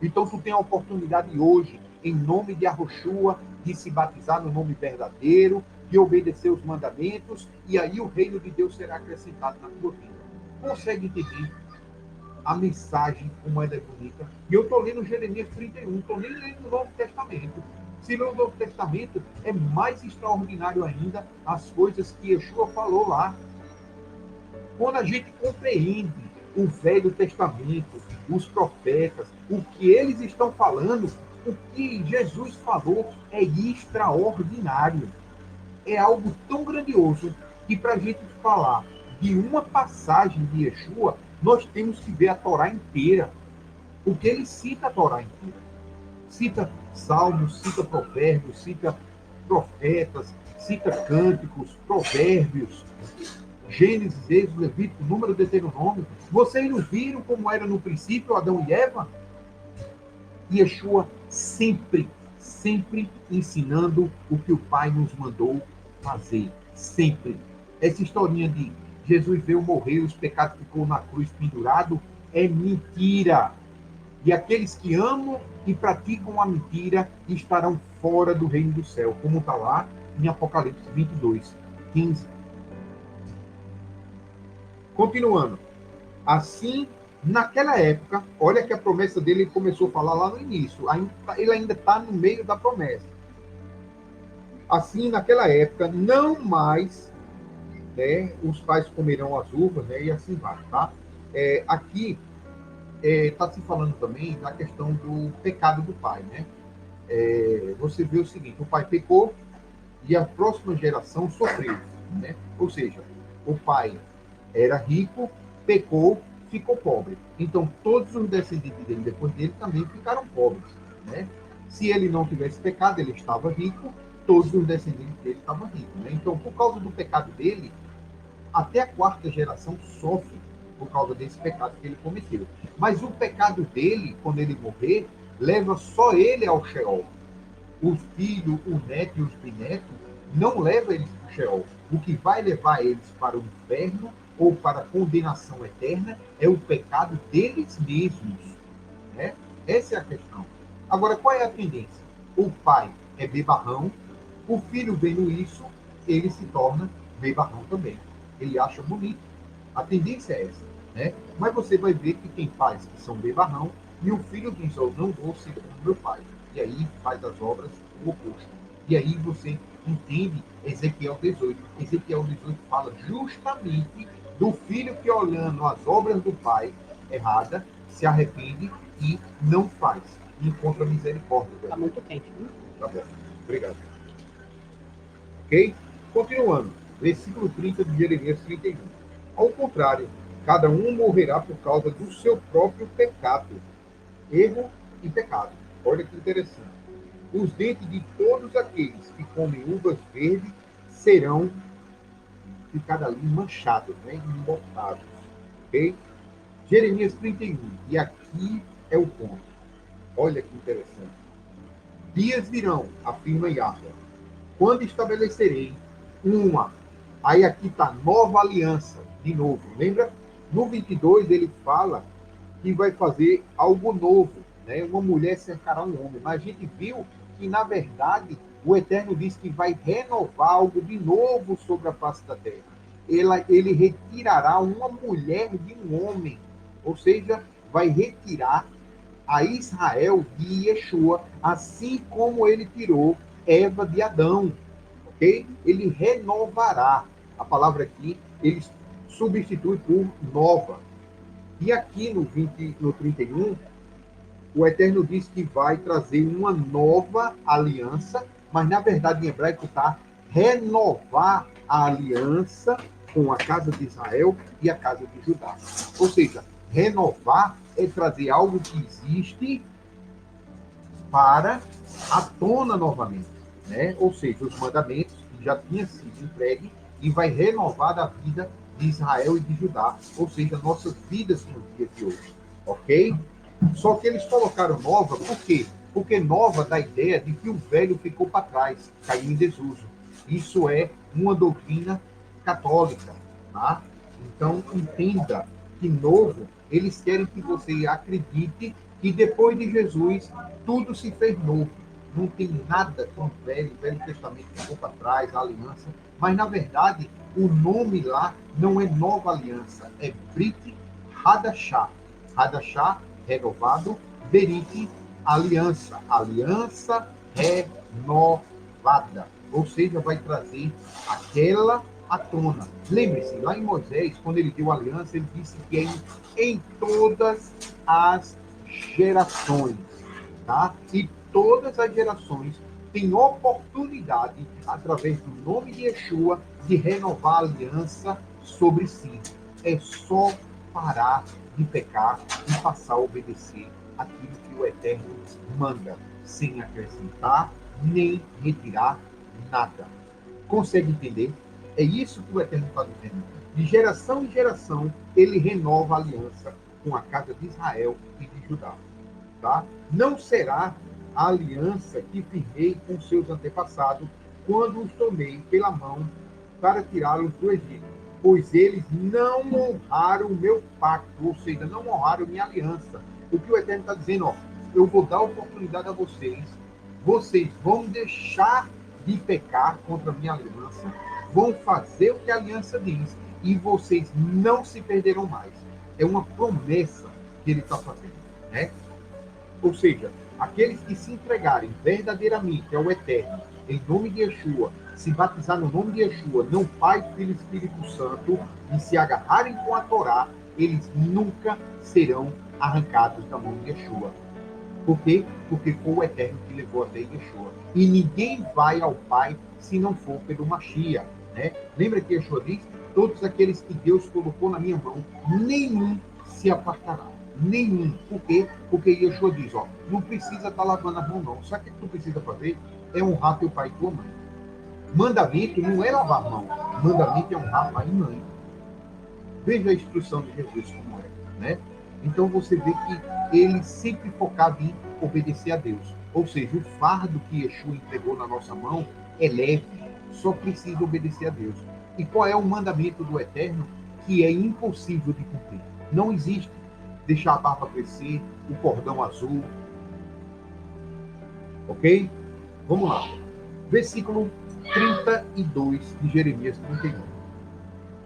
Então tu tem a oportunidade hoje, em nome de Yahushua, de se batizar no nome verdadeiro, de obedecer os mandamentos, e aí o reino de Deus será acrescentado na tua vida. Consegue entender a mensagem, como ela é bonita? E eu estou lendo Jeremias 31, estou nem lendo o Novo Testamento. Se no Novo Testamento é mais extraordinário ainda as coisas que Yeshua falou lá. Quando a gente compreende o Velho Testamento, os profetas, o que eles estão falando, o que Jesus falou é extraordinário. É algo tão grandioso que, para a gente falar de uma passagem de Yeshua, nós temos que ver a Torá inteira. Porque ele cita a Torá inteira. Cita salmos, cita provérbios, cita profetas, cita cânticos, provérbios. Gênesis, Êxodo, Levítico, Número, Deuteronômio. Vocês não viram como era no princípio Adão e Eva? Yeshua sempre, sempre ensinando o que o Pai nos mandou fazer. Sempre. Essa historinha de Jesus veio morrer, os pecados ficou na cruz pendurado, é mentira. E aqueles que amam e praticam a mentira estarão fora do reino do céu, como está lá em Apocalipse 22, 15. Continuando. Assim, naquela época, olha que a promessa dele começou a falar lá no início, ele ainda está no meio da promessa. Assim, naquela época, não mais, né, os pais comerão as uvas, né, e assim vai, tá? Aqui está se falando também da questão do pecado do pai, né? Você vê o seguinte, o pai pecou e a próxima geração sofreu, né? Ou seja, o pai era rico, pecou, ficou pobre. Então, todos os descendentes dele, depois dele, também ficaram pobres, né? Se ele não tivesse pecado, ele estava rico, todos os descendentes dele estavam ricos, né? Então, por causa do pecado dele, até a quarta geração sofre por causa desse pecado que ele cometeu. Mas o pecado dele, quando ele morrer, leva só ele ao Sheol. O filho, o neto e os bisnetos não leva eles para o Sheol. O que vai levar eles para o inferno ou para a condenação eterna é o pecado deles mesmos, né? Essa é a questão. Agora, qual é a tendência? O pai é bebarrão, o filho vendo isso, ele se torna bebarrão também. Ele acha bonito. A tendência é essa, né? Mas você vai ver que tem pais que são bebarrão e o filho diz, eu não vou ser como meu pai. E aí faz as obras o oposto. E aí você entende Ezequiel 18. Ezequiel 18 fala justamente do filho que, olhando as obras do pai errada, se arrepende e não faz. E encontra misericórdia. Está muito quente, viu? Tá bom. Obrigado. Ok? Continuando. Versículo 30 de Jeremias 31. Ao contrário, cada um morrerá por causa do seu próprio pecado. Erro e pecado. Olha que interessante. Os dentes de todos aqueles que comem uvas verdes serão ficar ali manchados, né? Embotados. Ok? Jeremias 31. E aqui é o ponto. Olha que interessante. Dias virão, afirma Yahweh, quando estabelecerei uma. Aí aqui está nova aliança, de novo. Lembra? No 22 ele fala que vai fazer algo novo, né? Uma mulher cercará um homem. Mas a gente viu que, na verdade, o Eterno diz que vai renovar algo de novo sobre a face da terra. Ele retirará uma mulher de um homem, ou seja, vai retirar a Israel de Yeshua, assim como ele tirou Eva de Adão, ok? Ele renovará. A palavra aqui, ele substitui por nova. E aqui no 31, o Eterno diz que vai trazer uma nova aliança, mas na verdade em hebraico está renovar a aliança com a casa de Israel e a casa de Judá. Ou seja, renovar é trazer algo que existe para à tona novamente, né? Ou seja, os mandamentos que já tinham sido entregues e vai renovar a vida de Israel e de Judá, ou seja, nossas vidas no dia de hoje, ok? Só que eles colocaram nova, por quê? Porque nova dá a ideia de que o velho ficou para trás, caiu em desuso. Isso é uma doutrina católica, tá? Então, entenda que novo, eles querem que você acredite que depois de Jesus, tudo se fez novo. Não tem nada com o Velho Testamento ficou para trás, a aliança. Mas, na verdade, o nome lá não é nova aliança, é Brit Hadashah. Hadashah, renovado, Berit, aliança. Aliança renovada. Ou seja, vai trazer aquela à tona. Lembre-se, lá em Moisés, quando ele deu a aliança, ele disse que é em todas as gerações, tá? E todas as gerações têm oportunidade, através do nome de Yeshua, de renovar a aliança sobre si. É só parar de pecar e passar a obedecer aquilo que o Eterno manda, sem acrescentar nem retirar nada. Consegue entender? É isso que o Eterno está dizendo. De geração em geração, ele renova a aliança com a casa de Israel e de Judá. Tá? Não será a aliança que firmei com seus antepassados quando os tomei pela mão para tirá-los do Egito, pois eles não honraram o meu pacto, ou seja, não honraram minha aliança. O que o Eterno está dizendo, ó, eu vou dar oportunidade a vocês, vocês vão deixar de pecar contra a minha aliança, vão fazer o que a aliança diz, e vocês não se perderão mais. É uma promessa que ele está fazendo, né? Ou seja, aqueles que se entregarem verdadeiramente ao Eterno, em nome de Yeshua, se batizar no nome de Yeshua, não Pai, Filho e Espírito Santo, e se agarrarem com a Torá, eles nunca serão arrancados da mão de Yeshua. Por quê? Porque foi o Eterno que levou até Yeshua. E ninguém vai ao Pai se não for pelo Mashiach, né? Lembra que Yeshua diz? Todos aqueles que Deus colocou na minha mão, nenhum se apartará. Nenhum. Por quê? Porque Yeshua diz, ó, não precisa estar lavando a mão, não. Só que tu precisa fazer é honrar teu pai e tua mãe. Mandamento não é lavar a mão. Mandamento é honrar pai e mãe. Veja a instrução de Jesus como é, né? Então você vê que ele sempre focava em obedecer a Deus. Ou seja, o fardo que Yeshua entregou na nossa mão é leve, só precisa obedecer a Deus. E qual é o mandamento do Eterno que é impossível de cumprir? Não existe deixar a barba crescer, o cordão azul. Ok? Vamos lá. Versículo 32 de Jeremias 31.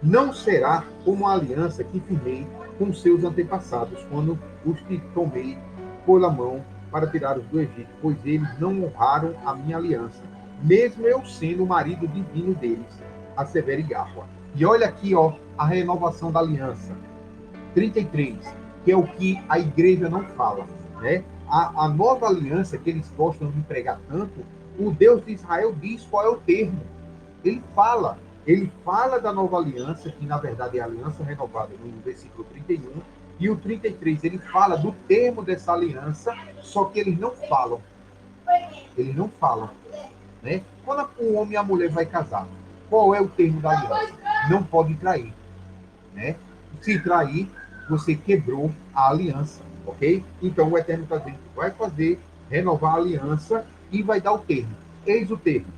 Não será como a aliança que firmei com seus antepassados, quando os que tomei pela mão para tirá-los do Egito, pois eles não honraram a minha aliança, mesmo eu sendo o marido divino deles, assevera Yahweh. E olha aqui, ó, a renovação da aliança. 33, que é o que a igreja não fala, né? A nova aliança que eles gostam de pregar tanto, o Deus de Israel diz qual é o termo. Ele fala da nova aliança, que na verdade é a aliança renovada no versículo 31, e o 33 ele fala do termo dessa aliança, só que eles não falam. Eles não falam, né? Quando o homem e a mulher vai casar, qual é o termo da aliança? Não pode trair, né? Se trair, você quebrou a aliança, ok? Então o Eterno está dizendo que vai fazer, renovar a aliança e vai dar o termo. Eis o termo.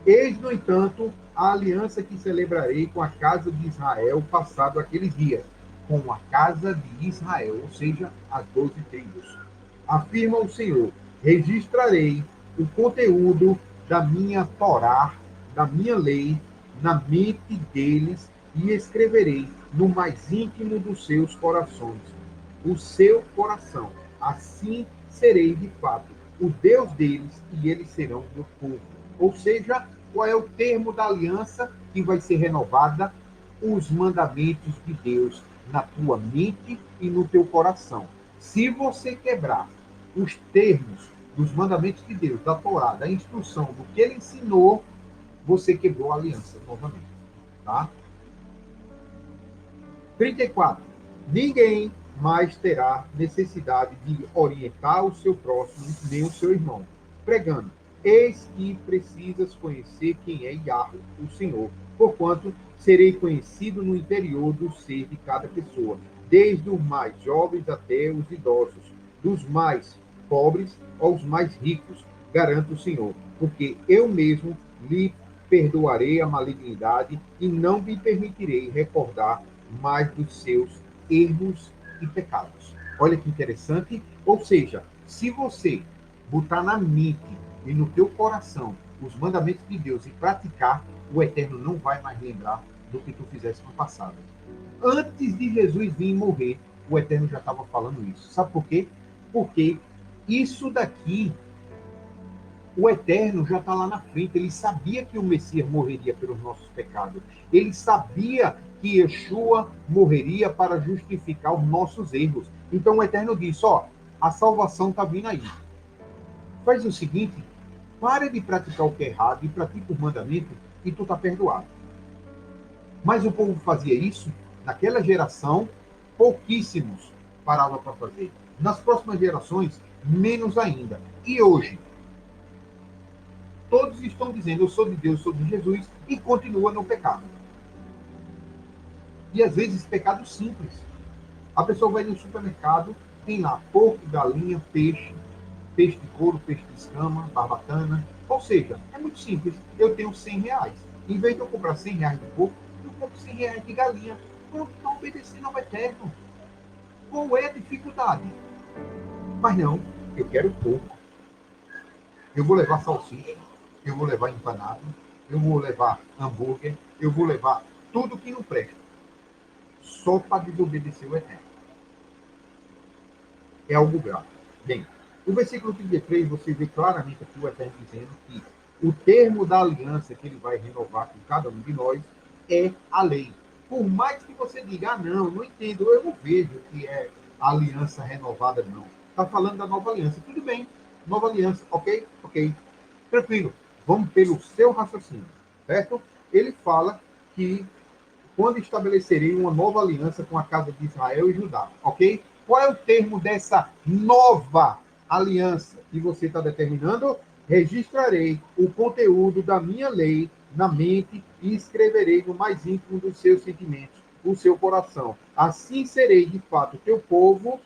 Eis, no entanto, a aliança que celebrarei com a casa de Israel passado aqueles dias, com a casa de Israel, ou seja, as 12 tribos. Afirma o Senhor, registrarei o conteúdo da minha Torá, da minha lei, na mente deles e escreverei no mais íntimo dos seus corações. O seu coração. Assim serei de fato o Deus deles e eles serão meu povo. Ou seja, qual é o termo da aliança que vai ser renovada? Os mandamentos de Deus na tua mente e no teu coração. Se você quebrar os termos dos mandamentos de Deus, da Torá, da instrução, do que ele ensinou, você quebrou a aliança novamente. Tá? 34. Ninguém mais terá necessidade de orientar o seu próximo, nem o seu irmão, pregando: eis que precisas conhecer quem é Yahweh, o Senhor, porquanto serei conhecido no interior do ser de cada pessoa, desde os mais jovens até os idosos, dos mais pobres aos mais ricos, garanto o Senhor, porque eu mesmo lhe perdoarei a malignidade e não lhe permitirei recordar mais dos seus erros e pecados. Olha que interessante. Ou seja, se você botar na mente e no teu coração os mandamentos de Deus e praticar, o Eterno não vai mais lembrar do que tu fizeste no passado. Antes de Jesus vir morrer, o Eterno já estava falando isso. Sabe por quê? Porque isso daqui, o Eterno já está lá na frente. Ele sabia que o Messias morreria pelos nossos pecados. Ele sabia que Yeshua morreria para justificar os nossos erros. Então o Eterno disse, ó, a salvação está vindo aí. Faz o seguinte, pare de praticar o que é errado e pratica os mandamentos e tu está perdoado. Mas o povo fazia isso, naquela geração, pouquíssimos paravam para fazer. Nas próximas gerações, menos ainda. E hoje? Todos estão dizendo, eu sou de Deus, sou de Jesus, e continua no pecado. E às vezes pecados simples. A pessoa vai no supermercado, tem lá porco, galinha, peixe, peixe de couro, peixe de escama, barbatana. Ou seja, é muito simples. Eu tenho R$ 100. Em vez de eu comprar R$ 100 de porco, eu compro R$ 100 de galinha. Pronto, está obedecendo ao eterno. Qual é a dificuldade? Mas não, eu quero porco. Eu vou levar salsicha, eu vou levar empanado, eu vou levar hambúrguer, eu vou levar tudo que não presta. Só para desobedecer o eterno. É algo grave. Bem, o versículo 33, você vê claramente aqui o Eterno dizendo que o termo da aliança que ele vai renovar com cada um de nós é a lei. Por mais que você diga, não entendo, eu não vejo que é a aliança renovada, não. Está falando da nova aliança. Tudo bem, nova aliança, ok? Ok. Tranquilo. Vamos pelo seu raciocínio, certo? Ele fala que quando estabelecerei uma nova aliança com a casa de Israel e Judá, ok? Qual é o termo dessa nova aliança que você está determinando? Registrarei o conteúdo da minha lei na mente e escreverei no mais íntimo dos seus sentimentos, o seu coração. Assim serei, de fato, teu povo,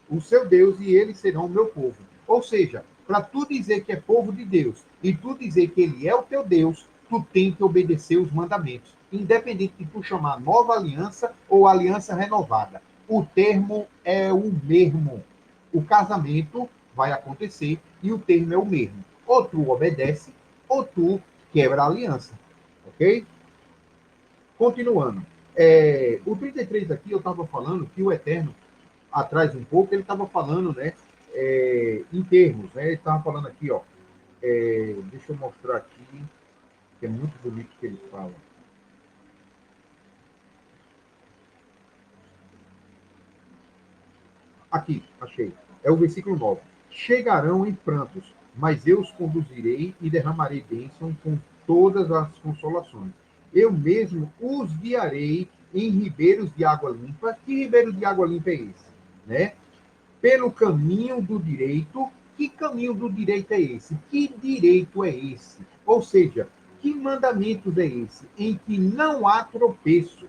o seu Deus, e eles serão o meu povo. Ou seja, para tu dizer que é povo de Deus e tu dizer que ele é o teu Deus, tu tem que obedecer os mandamentos, independente de tu chamar nova aliança ou aliança renovada. O termo é o mesmo. O casamento vai acontecer e o termo é o mesmo. Ou tu obedece, ou tu quebra a aliança. Ok? Continuando. O 33 aqui eu estava falando que o Eterno atrás um pouco, ele estava falando, né, em termos, né, ele estava falando aqui, ó, deixa eu mostrar aqui, que é muito bonito que ele fala. Aqui, achei. É o versículo 9. Chegarão em prantos, mas eu os conduzirei e derramarei bênção com todas as consolações. Eu mesmo os guiarei em ribeiros de água limpa. Que ribeiro de água limpa é esse? Né? Pelo caminho do direito. Que caminho do direito é esse? Que direito é esse? Ou seja, que mandamentos é esse? Em que não há tropeço.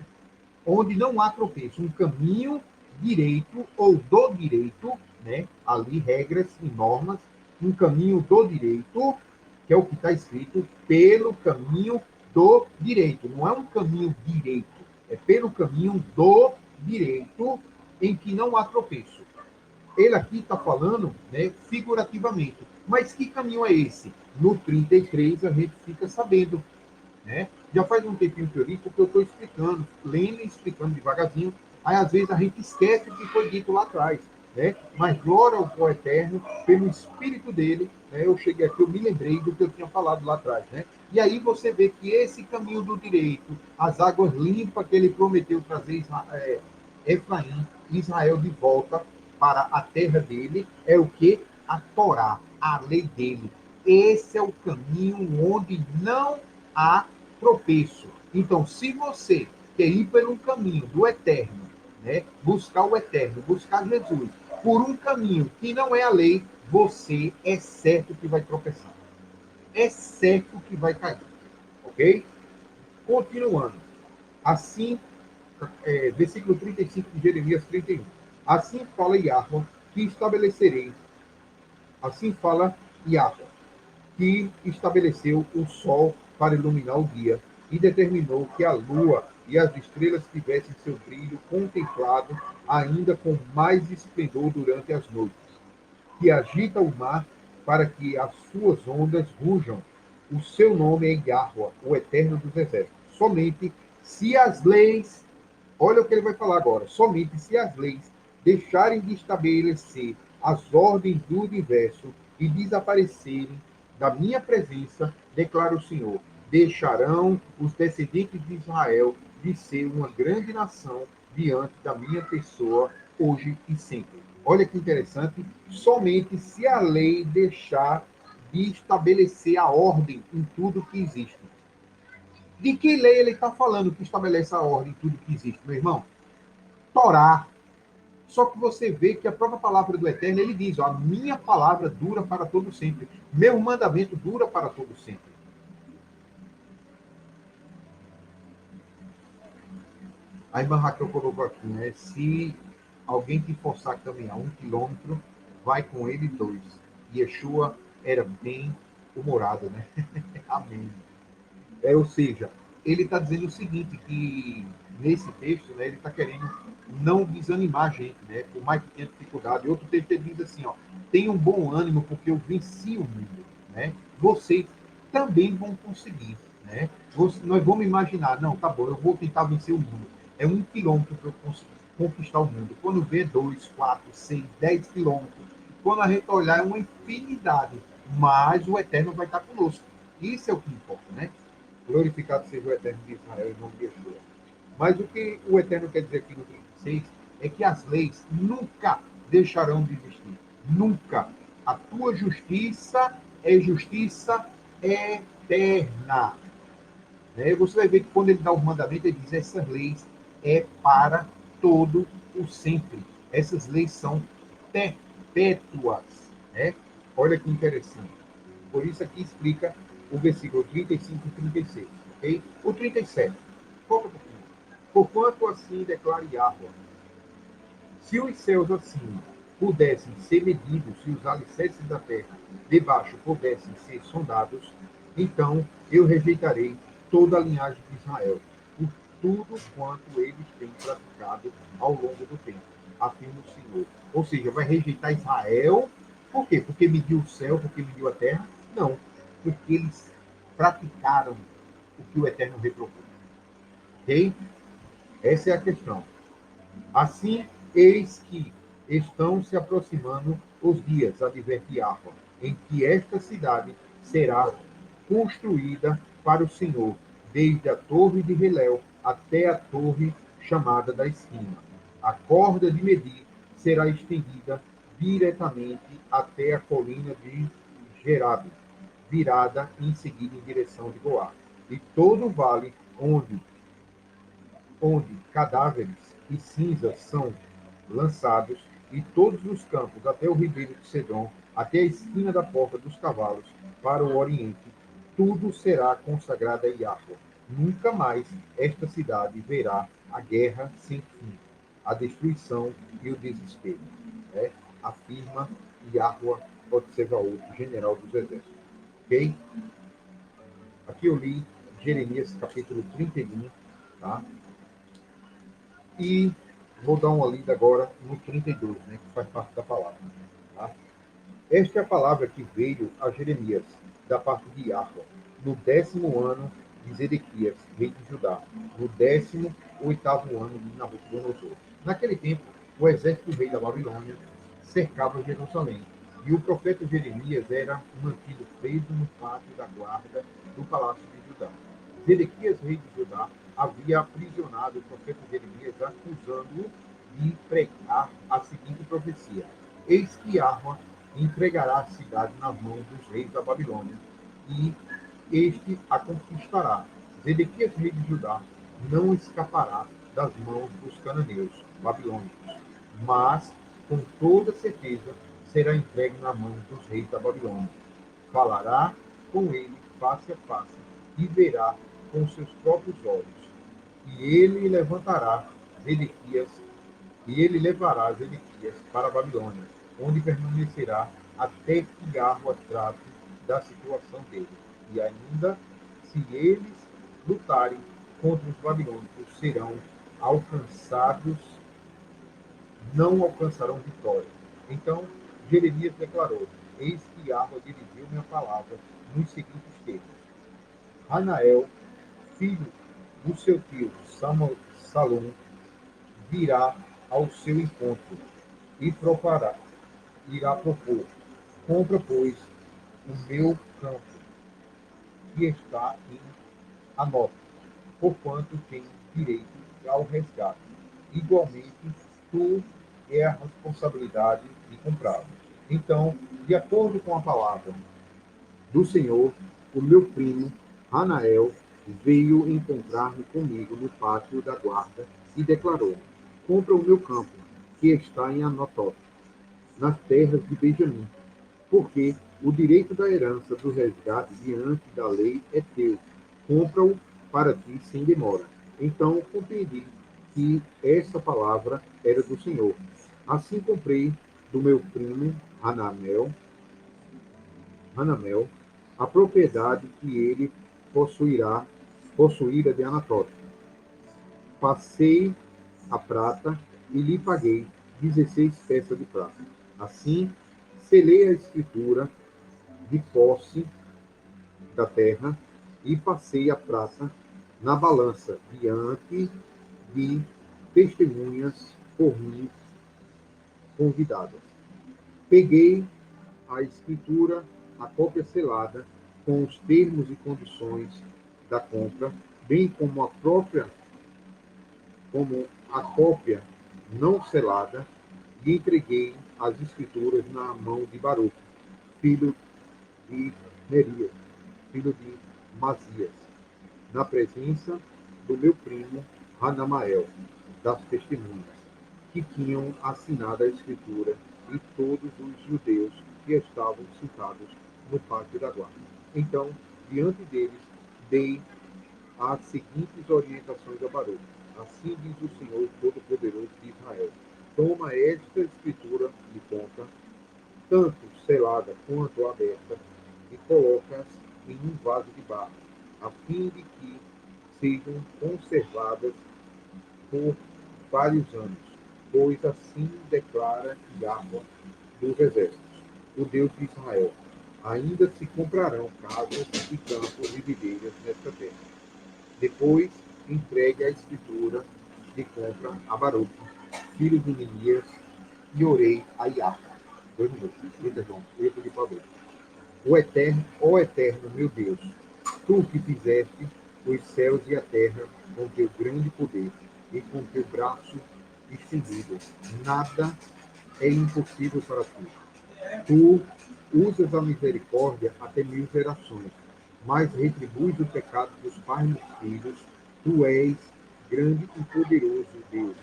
Onde não há tropeço. Um caminho direito ou do direito, né? Ali regras e normas. Um caminho do direito, que é o que está escrito, pelo caminho do direito. Não é um caminho direito, é pelo caminho do direito em que não há tropeço. Ele aqui está falando, né, figurativamente. Mas que caminho é esse? No 33 a gente fica sabendo, né? Já faz um tempinho que eu li, porque eu estou explicando, lendo e explicando devagarzinho. Aí às vezes a gente esquece o que foi dito lá atrás, né? Mas glória ao Eterno, pelo Espírito dele, né? Eu cheguei aqui, eu me lembrei do que eu tinha falado lá atrás, né? E aí você vê que esse caminho do direito, as águas limpas que ele prometeu trazer Efraim, Israel de volta para a terra dele, é o que? A Torá, a lei dele. Esse é o caminho onde não há tropeço. Então, se você quer ir pelo caminho do eterno, né, buscar o eterno, buscar Jesus, por um caminho que não é a lei, você é certo que vai tropeçar. É certo que vai cair. Ok? Continuando. Assim, versículo 35 de Jeremias 31. Assim fala Yahweh, que estabelecerei. Assim fala Yahweh, que estabeleceu o sol para iluminar o dia e determinou que a lua e as estrelas tivessem seu brilho contemplado ainda com mais esplendor durante as noites, que agita o mar para que as suas ondas rujam. O seu nome é Yahweh, o Eterno dos Exércitos. Somente se as leis, olha o que ele vai falar agora, somente se as leis deixarem de estabelecer as ordens do universo e desaparecerem da minha presença, declara o Senhor, deixarão os descendentes de Israel de ser uma grande nação diante da minha pessoa, hoje e sempre. Olha que interessante, somente se a lei deixar de estabelecer a ordem em tudo que existe. De que lei ele está falando que estabelece a ordem em tudo que existe, meu irmão? Torá. Só que você vê que a própria palavra do Eterno, ele diz, ó, a minha palavra dura para todo sempre. Meu mandamento dura para todo sempre. A irmã Raquel colocou aqui, né? Se alguém te forçar a caminhar 1 quilômetro, vai com ele 2. Yeshua era bem humorado, né? Amém. Ou seja, ele está dizendo o seguinte, que nesse texto, né, ele está querendo não desanimar a gente, né? Por mais que tenha dificuldade. Outro texto ele diz assim, ó, tenha um bom ânimo porque eu venci o mundo, né? Vocês também vão conseguir, né? Nós vamos imaginar, não, tá bom, eu vou tentar vencer o mundo. É 1 quilômetro para eu conquistar o mundo. Quando vê 2, 4, 6, 10 quilômetros, quando a gente olhar é uma infinidade, mas o Eterno vai estar conosco. Isso é o que importa, né? Glorificado seja o Eterno de Israel em nome de Yeshua. Mas o que o Eterno quer dizer aqui no 36 é que as leis nunca deixarão de existir. Nunca. A tua justiça é justiça eterna. Né? Você vai ver que quando ele dá o mandamento, ele diz: essas leis é para todo o sempre. Essas leis são perpétuas. Né? Olha que interessante. Por isso aqui explica o versículo 35 e 36. Okay? O 37. Foca um pouquinho. Porquanto assim declara Yahweh, se os céus acima pudessem ser medidos, se os alicerces da terra debaixo pudessem ser sondados, então eu rejeitarei toda a linhagem de Israel, por tudo quanto eles têm praticado ao longo do tempo, afirma o Senhor. Ou seja, vai rejeitar Israel, por quê? Porque mediu o céu, porque mediu a terra? Não, porque eles praticaram o que o Eterno reprovou. Ok? Essa é a questão. Assim, eis que estão se aproximando os dias, adverte Yahweh, em que esta cidade será construída para o Senhor, desde a torre de Helel até a torre chamada da esquina. A corda de medir será estendida diretamente até a colina de Gerabe, virada em seguida em direção de Goá. E todo o vale onde cadáveres e cinzas são lançados, e todos os campos, até o ribeiro de Cedron, até a esquina da porta dos cavalos, para o oriente, tudo será consagrado a Yahweh. Nunca mais esta cidade verá a guerra sem fim, a destruição e o desespero. Né? Afirma Yahweh, pode ser outro general dos exércitos. Ok? Aqui eu li Jeremias capítulo 31, tá? E vou dar uma lida agora no 32, né, que faz parte da palavra. Tá? Esta é a palavra que veio a Jeremias, da parte de Yahweh, no 10º ano de Zedequias, rei de Judá, no 18º ano de Nabucodonosor. Naquele tempo, o exército do rei da Babilônia cercava Jerusalém, e o profeta Jeremias era mantido preso no pátio da guarda do palácio de Judá. Zedequias, rei de Judá, havia aprisionado o profeta Jeremias, acusando-o de pregar a seguinte profecia: eis que Arma entregará a cidade nas mãos dos reis da Babilônia, e este a conquistará. Zedequias, rei de Judá, não escapará das mãos dos cananeus babilônicos, mas, com toda certeza, será entregue na mão dos reis da Babilônia. Falará com ele face a face e verá com seus próprios olhos. E ele levantará Zedequias, e ele levará Zedequias para a Babilônia, onde permanecerá até que Yahweh trate da situação dele. E ainda, se eles lutarem contra os babilônicos, serão alcançados, não alcançarão vitória. Então, Jeremias declarou: eis que Yahweh dirigiu minha palavra nos seguintes termos: Hanael, filho do seu tio Salom, virá ao seu encontro e irá propor: compra, pois, o meu campo, que está em Anota, porquanto tem direito ao resgate. Igualmente, tu é a responsabilidade de comprá-lo. Então, de acordo com a palavra do Senhor, o meu primo, Hanael, veio encontrar-me comigo no pátio da guarda e declarou: compra o meu campo, que está em Anotot, nas terras de Benjamim, porque o direito da herança do resgate diante da lei é teu. Compra-o para ti sem demora. Então compreendi que essa palavra era do Senhor. Assim comprei do meu primo Hanamel, a propriedade que ele possuíra de Anatote. Passei a prata e lhe paguei 16 peças de prata. Assim, selei a escritura de posse da terra e passei a prata na balança diante de testemunhas por mim convidadas. Peguei a escritura, a cópia selada, com os termos e condições da compra, bem como a cópia não selada, e entreguei as escrituras na mão de Baruque, filho de Nerias, filho de Masias, na presença do meu primo Hanamael, das testemunhas, que tinham assinado a escritura, e todos os judeus que estavam sentados no pátio da guarda. Então, diante deles, dei as seguintes orientações a Baruque. Assim diz o Senhor Todo-Poderoso de Israel: toma esta escritura de conta, tanto selada quanto aberta, e coloca-as em um vaso de barro, a fim de que sejam conservadas por vários anos, pois assim declara Yahweh dos exércitos, o Deus de Israel. Ainda se comprarão casas e campos e videiras nesta terra. Depois entregue a escritura de compra a Baruque, filho de Ninias, e orei a Yahweh. 2 minutos. Eita, João, eita de poder. O eterno, ó eterno, meu Deus, tu que fizeste os céus e a terra com teu grande poder e com teu braço estendido, nada é impossível para ti. Tu usas a misericórdia até 1000 gerações, mas retribuis o pecado dos pais nos filhos. Tu és grande e poderoso Deus,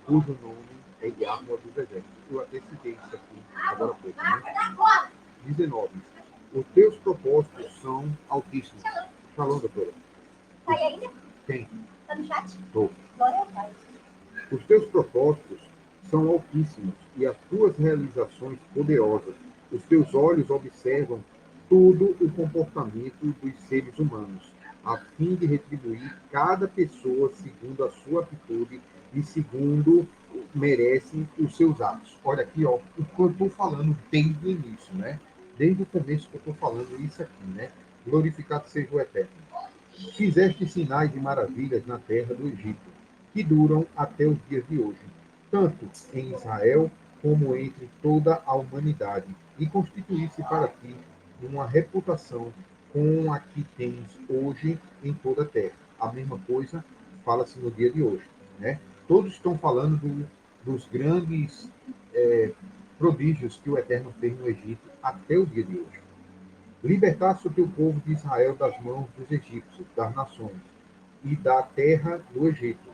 cujo nome é Yahweh dos exércitos. Eu até citei isso aqui agora há pouco, né? 19. Os teus propósitos são altíssimos. Shalom, doutora. Tá aí ainda? Quem? Tá no chat? Estou. Glória ao Pai. Os teus propósitos são altíssimos e as tuas realizações poderosas. Os teus olhos observam todo o comportamento dos seres humanos, a fim de retribuir cada pessoa segundo a sua atitude e segundo merecem os seus atos. Olha aqui, ó, o que eu estou falando desde o início, né? Desde o começo que eu estou falando isso aqui, né? Glorificado seja o Eterno. Fizeste sinais e maravilhas na terra do Egito, que duram até os dias de hoje, tanto em Israel como entre toda a humanidade, e constituísse para ti uma reputação com a que tens hoje em toda a terra. A mesma coisa fala-se no dia de hoje, né? Todos estão falando dos grandes prodígios que o Eterno fez no Egito até o dia de hoje. Libertasse o teu povo de Israel das mãos dos egípcios, das nações, e da terra do Egito,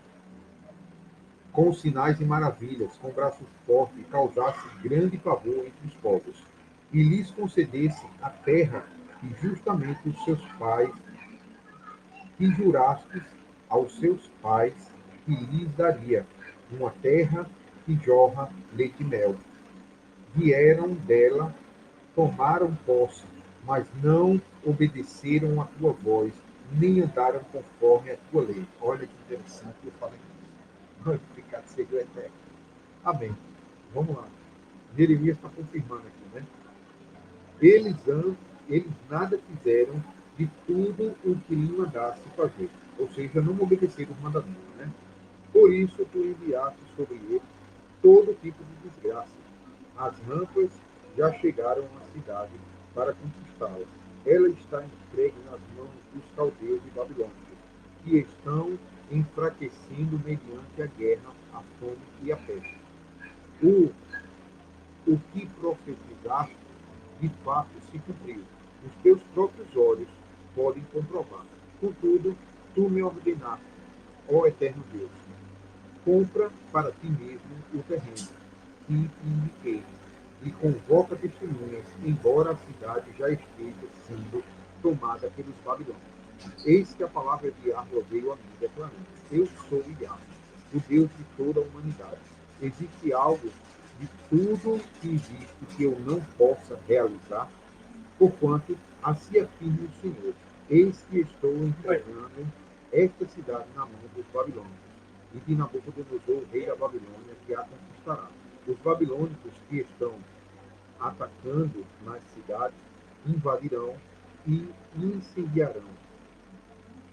com sinais e maravilhas, com braços fortes, e causasse grande pavor entre os povos, e lhes concedesse a terra que justamente os seus pais, que jurastes aos seus pais que lhes daria, uma terra que jorra leite e mel. Vieram dela, tomaram posse, mas não obedeceram à tua voz, nem andaram conforme a tua lei. Olha que interessante, eu falei isso. Glorificado seja o Eterno. Amém. Vamos lá. Jeremias está confirmando aqui, né? Eles, eles nada fizeram de tudo o que lhe mandasse fazer. Ou seja, não obedeceram os mandamentos, né? Por isso tu enviaste sobre eles todo tipo de desgraça. As rampas já chegaram à cidade para conquistá-la. Ela está entregue nas mãos dos caldeus de Babilônia, que estão enfraquecendo mediante a guerra, a fome e a peste. O, o que profetizaste, de fato, se cumpriu. Os teus próprios olhos podem comprovar. Contudo, tu me ordenaste, ó Eterno Deus, compra para ti mesmo o terreno que indiquei, e convoca testemunhas, embora a cidade já esteja sendo tomada pelos babilônios. Eis que a palavra de Yahweh veio a mim, declarando: Eu sou Yahweh. o Deus de toda a humanidade. Existe algo de tudo que existe que eu não possa realizar? Porquanto, assim afirma o Senhor: eis que estou entregando esta cidade na mão dos babilônios, e de Nabucodonosor, rei da Babilônia, que a conquistará. Os babilônicos que estão atacando nas cidades invadirão e incendiarão.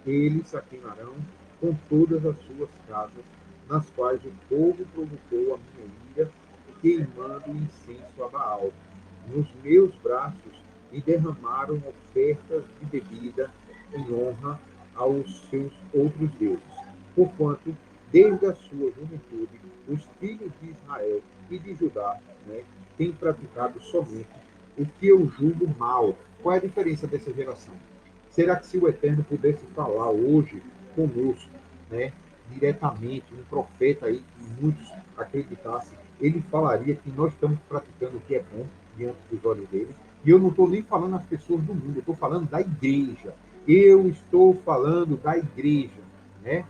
Eles a queimarão com todas as suas casas, nas quais o povo provocou a minha ira, queimando incenso a Baal. Nos meus braços e derramaram ofertas de bebida em honra aos seus outros deuses. Porquanto, desde a sua juventude, os filhos de Israel e de Judá, né, têm praticado somente o que eu julgo mal. Qual é a diferença dessa geração? Será que se o Eterno pudesse falar hoje conosco, né, diretamente, um profeta aí que muitos acreditassem, ele falaria que nós estamos praticando o que é bom diante dos olhos dele? E eu não estou nem falando as pessoas do mundo, eu estou falando da igreja. Eu estou falando da igreja, né?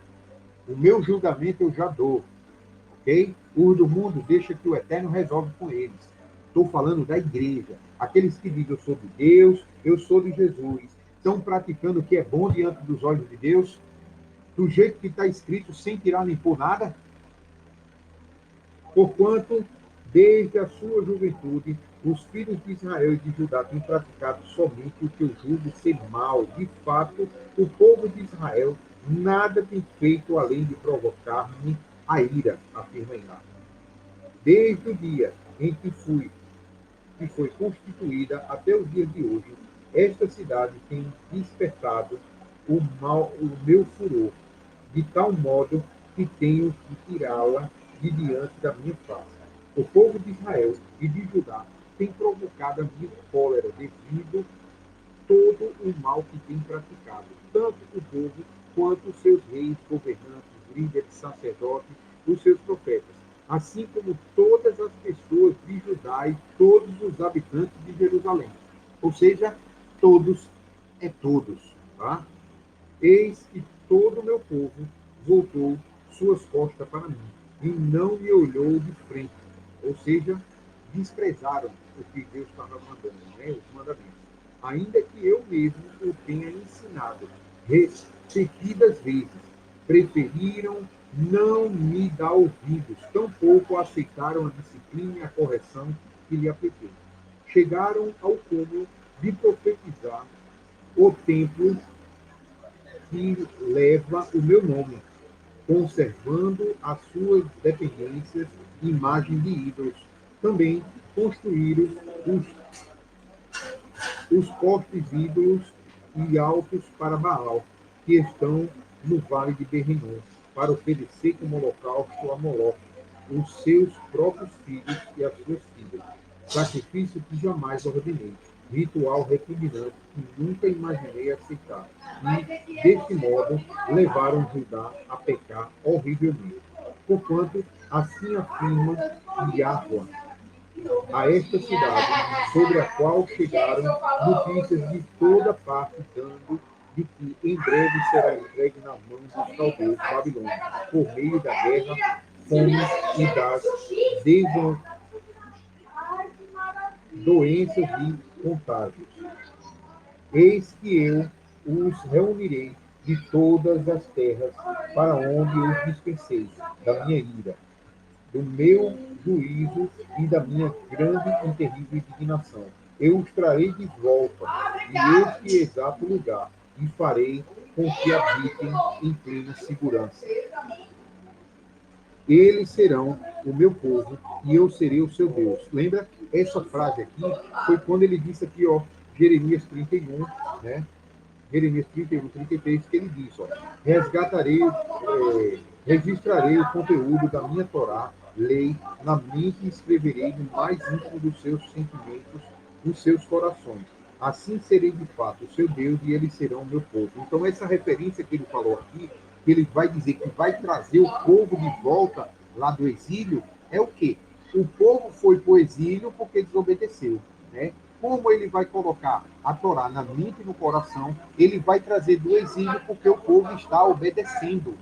O meu julgamento eu já dou, ok? Os do mundo deixa que o Eterno resolve com eles. Estou falando da igreja. Aqueles que dizem eu sou de Deus, eu sou de Jesus. Estão praticando o que é bom diante dos olhos de Deus, do jeito que está escrito, sem tirar nem pôr nada? Porquanto, desde a sua juventude, os filhos de Israel e de Judá têm praticado somente o que eu julgo ser mal. De fato, o povo de Israel nada tem feito além de provocar-me a ira, afirma Yahweh. Desde o dia em que foi constituída até os dias de hoje, esta cidade tem despertado o meu furor, de tal modo que tenho que tirá-la de diante da minha face. O povo de Israel e de Judá tem provocado a minha cólera devido todo o mal que tem praticado, tanto o povo quanto os seus reis, governantes, líderes, sacerdotes, os seus profetas, assim como todas as pessoas de Judá e todos os habitantes de Jerusalém. Ou seja, todos é todos. Tá? Eis que todo o meu povo voltou suas costas para mim e não me olhou de frente. Ou seja, desprezaram o que Deus estava mandando, né? Os mandamentos. Ainda que eu mesmo o tenha ensinado repetidas vezes, preferiram não me dar ouvidos, tampouco aceitaram a disciplina e a correção que lhe apliquei. Chegaram ao cúmulo de profetizar o templo que leva o meu nome, conservando as suas dependências, imagem de ídolos. Também construíram os postes ídolos e altos para Baal, que estão no vale de Berrinom, para oferecer como holocausto a Moloque, os seus próprios filhos e as suas filhas. Sacrifício que jamais ordenei, ritual repugnante que nunca imaginei aceitar. E, deste modo, levaram Judá a pecar horrivelmente. Porquanto, assim afirma Yahweh a esta cidade, sobre a qual chegaram notícias de toda parte, dando de que em breve será entregue na mão dos caldeus babilônios, por meio da guerra, fome e das doenças e contágios. Eis que eu os reunirei de todas as terras para onde os dispensei, da minha ira, do meu juízo e da minha grande e terrível indignação. Eu os trarei de volta de este exato lugar e farei com que habitem em plena segurança. Eles serão o meu povo e eu serei o seu Deus. Lembra? Essa frase aqui foi quando ele disse aqui, ó, Jeremias 31, né? Jeremias 31, 33, que ele diz, ó, registrarei o conteúdo da minha Torá, lei, na mente e escreverei no mais íntimo dos seus sentimentos, dos seus corações. Assim serei de fato o seu Deus e eles serão o meu povo. Então, essa referência que ele falou aqui, que ele vai dizer que vai trazer o povo de volta lá do exílio, é o quê? O povo foi para o exílio porque desobedeceu, né? Como ele vai colocar a Torá na mente e no coração, ele vai trazer do exílio porque o povo está obedecendo.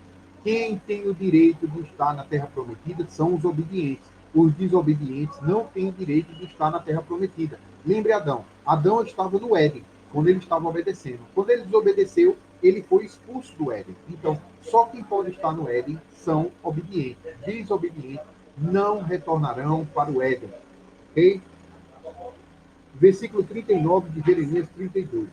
Quem tem o direito de estar na terra prometida são os obedientes. Os desobedientes não têm o direito de estar na terra prometida. Lembre Adão. Adão estava no Éden, quando ele estava obedecendo. Quando ele desobedeceu, ele foi expulso do Éden. Então, só quem pode estar no Éden são obedientes. Desobedientes não retornarão para o Éden. Ok? Versículo 39 de Jeremias 32.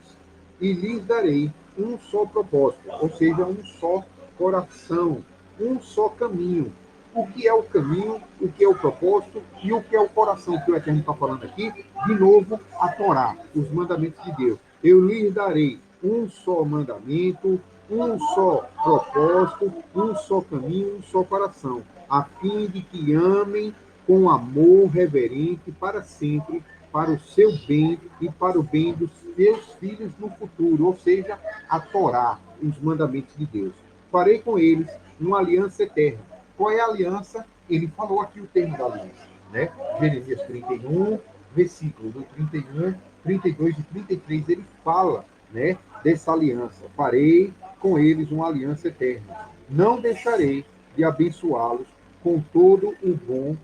E lhes darei um só propósito, ou seja, um só coração, um só caminho. O que é o caminho, o que é o propósito e o que é o coração que o Eterno está falando aqui? De novo, a Torá, os mandamentos de Deus. Eu lhes darei um só mandamento, um só propósito, um só caminho, um só coração, a fim de que amem com amor reverente para sempre, para o seu bem e para o bem dos seus filhos no futuro, ou seja, a Torá, os mandamentos de Deus. Farei com eles uma aliança eterna. Qual é a aliança? Ele falou aqui o termo da aliança, né? Jeremias 31, versículo do 31, 32 e 33, ele fala, né, dessa aliança. Farei com eles uma aliança eterna. Não deixarei de abençoá-los com todo o bom,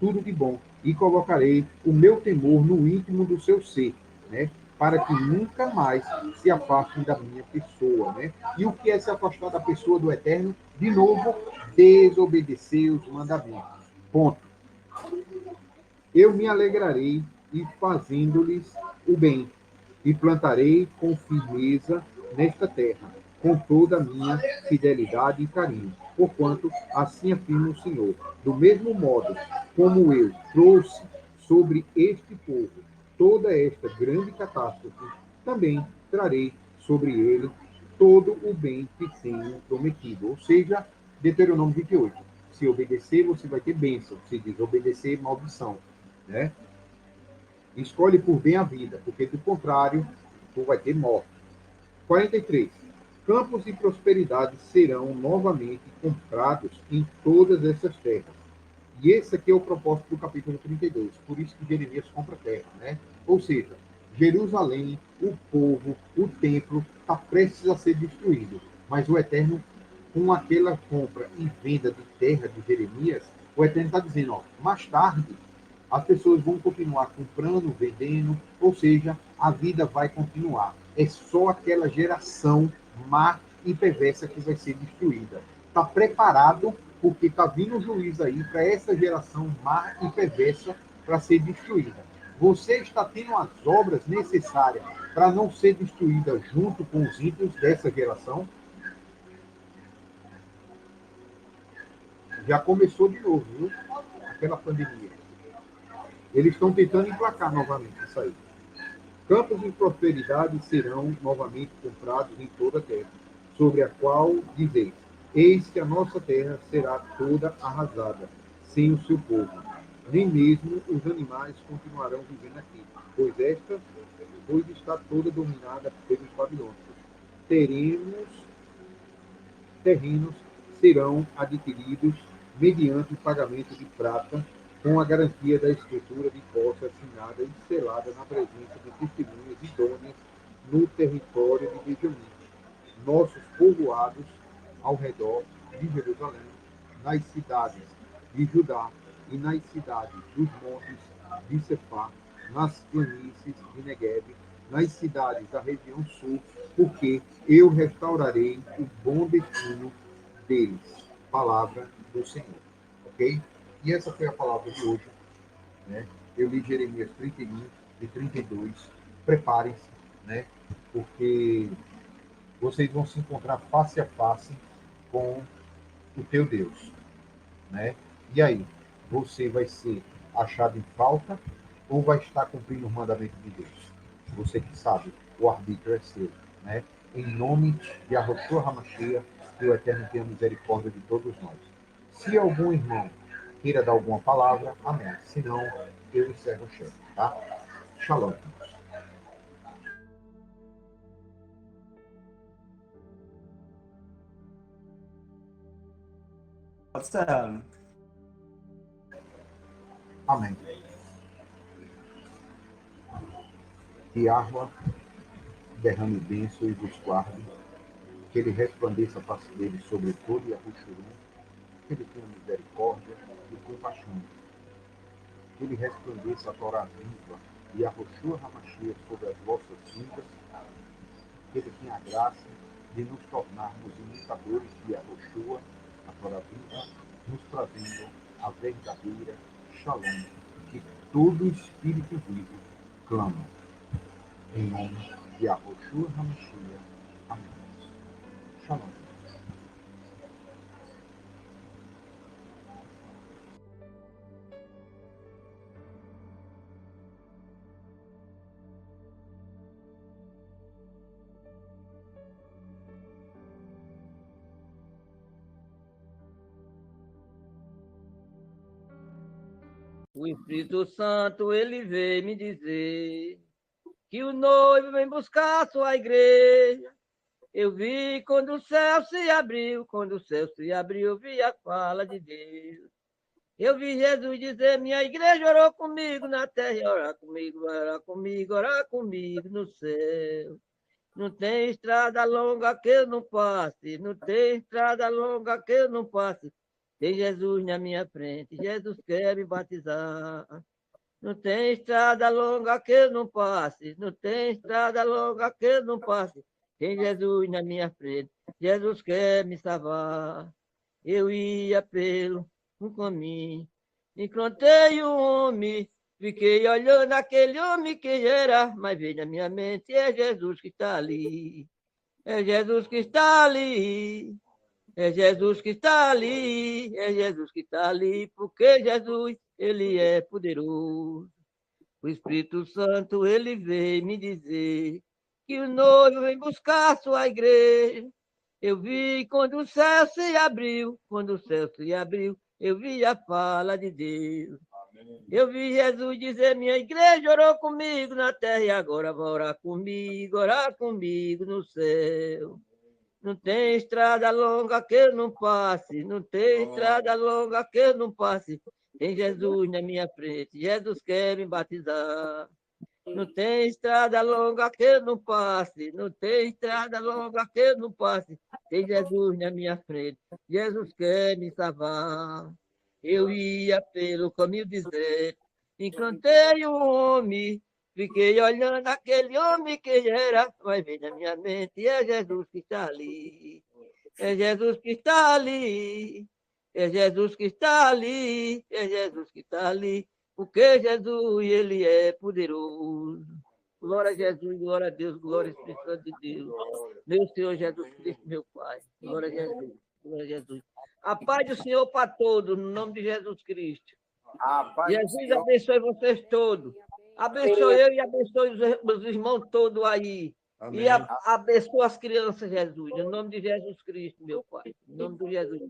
tudo de bom, e colocarei o meu temor no íntimo do seu ser, né? Para que nunca mais se afastem da minha pessoa, né? E o que é se afastar da pessoa do Eterno? De novo, desobedecer os mandamentos. Ponto. Eu me alegrarei e fazendo-lhes o bem, e plantarei com firmeza nesta terra, com toda a minha fidelidade e carinho, porquanto assim afirma o Senhor. Do mesmo modo como eu trouxe sobre este povo toda esta grande catástrofe, também trarei sobre ele todo o bem que tenho prometido. Ou seja, Deuteronômio 28. Se obedecer, você vai ter bênção. Se desobedecer, maldição, né? Escolhe por bem a vida, porque do contrário, tu vai ter morte. 43. Campos e prosperidade serão novamente comprados em todas essas terras. E esse aqui é o propósito do capítulo 32. Por isso que Jeremias compra terra, né? Ou seja, Jerusalém, o povo, o templo está prestes a ser destruído. Mas o Eterno, com aquela compra e venda de terra de Jeremias, o Eterno está dizendo, ó, mais tarde as pessoas vão continuar comprando, vendendo, ou seja, a vida vai continuar. É só aquela geração má e perversa que vai ser destruída. Está preparado, porque está vindo um juiz aí para essa geração má e perversa para ser destruída. Você está tendo as obras necessárias para não ser destruída junto com os ímpios dessa geração? Já começou de novo, viu? Aquela pandemia. Eles estão tentando emplacar novamente isso aí. Campos de prosperidade serão novamente comprados em toda a terra, sobre a qual dizeis: Eis que a nossa terra será toda arrasada, sem o seu povo. Nem mesmo os animais continuarão vivendo aqui, pois está toda dominada pelos babilônios. Teremos terrenos serão adquiridos mediante o pagamento de prata, com a garantia da escritura de posse assinada e selada na presença de testemunhas idôneas no território de Benjamim, nossos povoados ao redor de Jerusalém, nas cidades de Judá e nas cidades dos montes de Cefá, nas planícies de Negueb, nas cidades da região sul, porque eu restaurarei o bom destino deles. Palavra do Senhor. Ok? E essa foi a palavra de hoje, né? Eu li Jeremias 31 e 32. Preparem-se, né? Porque vocês vão se encontrar face a face com o teu Deus, né? E aí, você vai ser achado em falta ou vai estar cumprindo os mandamentos de Deus? Você que sabe, o arbítrio é seu, né? Em nome de Yahushua HaMashiach, que o Eterno tenha misericórdia de todos nós. Se algum irmão queira dar alguma palavra, amém. Se não, eu encerro o chat, tá? Shalom. Awesome. Amém. Que Yahweh derrame bênção e vos guarde. Que ele resplandeça a face dele sobre todo e arroxurum, que ele tenha misericórdia e compaixão. Que ele resplandeça a Torá viva e a Roshua Hamashia sobre as vossas vidas, que ele tenha a graça de nos tornarmos imitadores de Yahushua, a Torá viva, nos trazendo a verdadeira Shalom, que todo espírito vivo clama. Em nome de Yahushua Hamashia. Amém. Shalom. O Espírito Santo, ele veio me dizer que o noivo vem buscar a sua igreja. Eu vi quando o céu se abriu, quando o céu se abriu, eu vi a fala de Deus. Eu vi Jesus dizer, minha igreja orou comigo na terra, orar comigo, orar comigo, orar comigo no céu. Não tem estrada longa que eu não passe, não tem estrada longa que eu não passe. Tem Jesus na minha frente, Jesus quer me batizar. Não tem estrada longa que eu não passe, não tem estrada longa que eu não passe. Tem Jesus na minha frente, Jesus quer me salvar. Eu ia pelo um caminho, encontrei um homem, fiquei olhando aquele homem que era, mas veio na minha mente, é Jesus que está ali, é Jesus que está ali. É Jesus que está ali, é Jesus que está ali, porque Jesus, ele é poderoso. O Espírito Santo, ele veio me dizer que o noivo vem buscar a sua igreja. Eu vi quando o céu se abriu, quando o céu se abriu, eu vi a fala de Deus. Eu vi Jesus dizer, minha igreja orou comigo na terra e agora vai orar comigo no céu. Não tem estrada longa que eu não passe, não tem estrada longa que eu não passe. Tem Jesus na minha frente, Jesus quer me batizar. Não tem estrada longa que eu não passe, não tem estrada longa que eu não passe. Tem Jesus na minha frente, Jesus quer me salvar. Eu ia pelo caminho deserto, encontrei um homem, fiquei olhando aquele homem que era, mas veio na minha mente, é Jesus que está ali, é Jesus que está ali, é Jesus que está ali, é Jesus que está ali, porque Jesus, ele é poderoso. Glória a Jesus, glória a Deus, glória ao Espírito Santo de Deus. Meu Senhor Jesus Cristo, meu Pai. Glória a Jesus, glória a Jesus. A paz do Senhor para todos, no nome de Jesus Cristo. Jesus abençoe vocês todos. Abençoe eu e abençoe os irmãos todos aí. Amém. E abençoe as crianças, Jesus. Em nome de Jesus Cristo, meu Pai. Em nome de Jesus.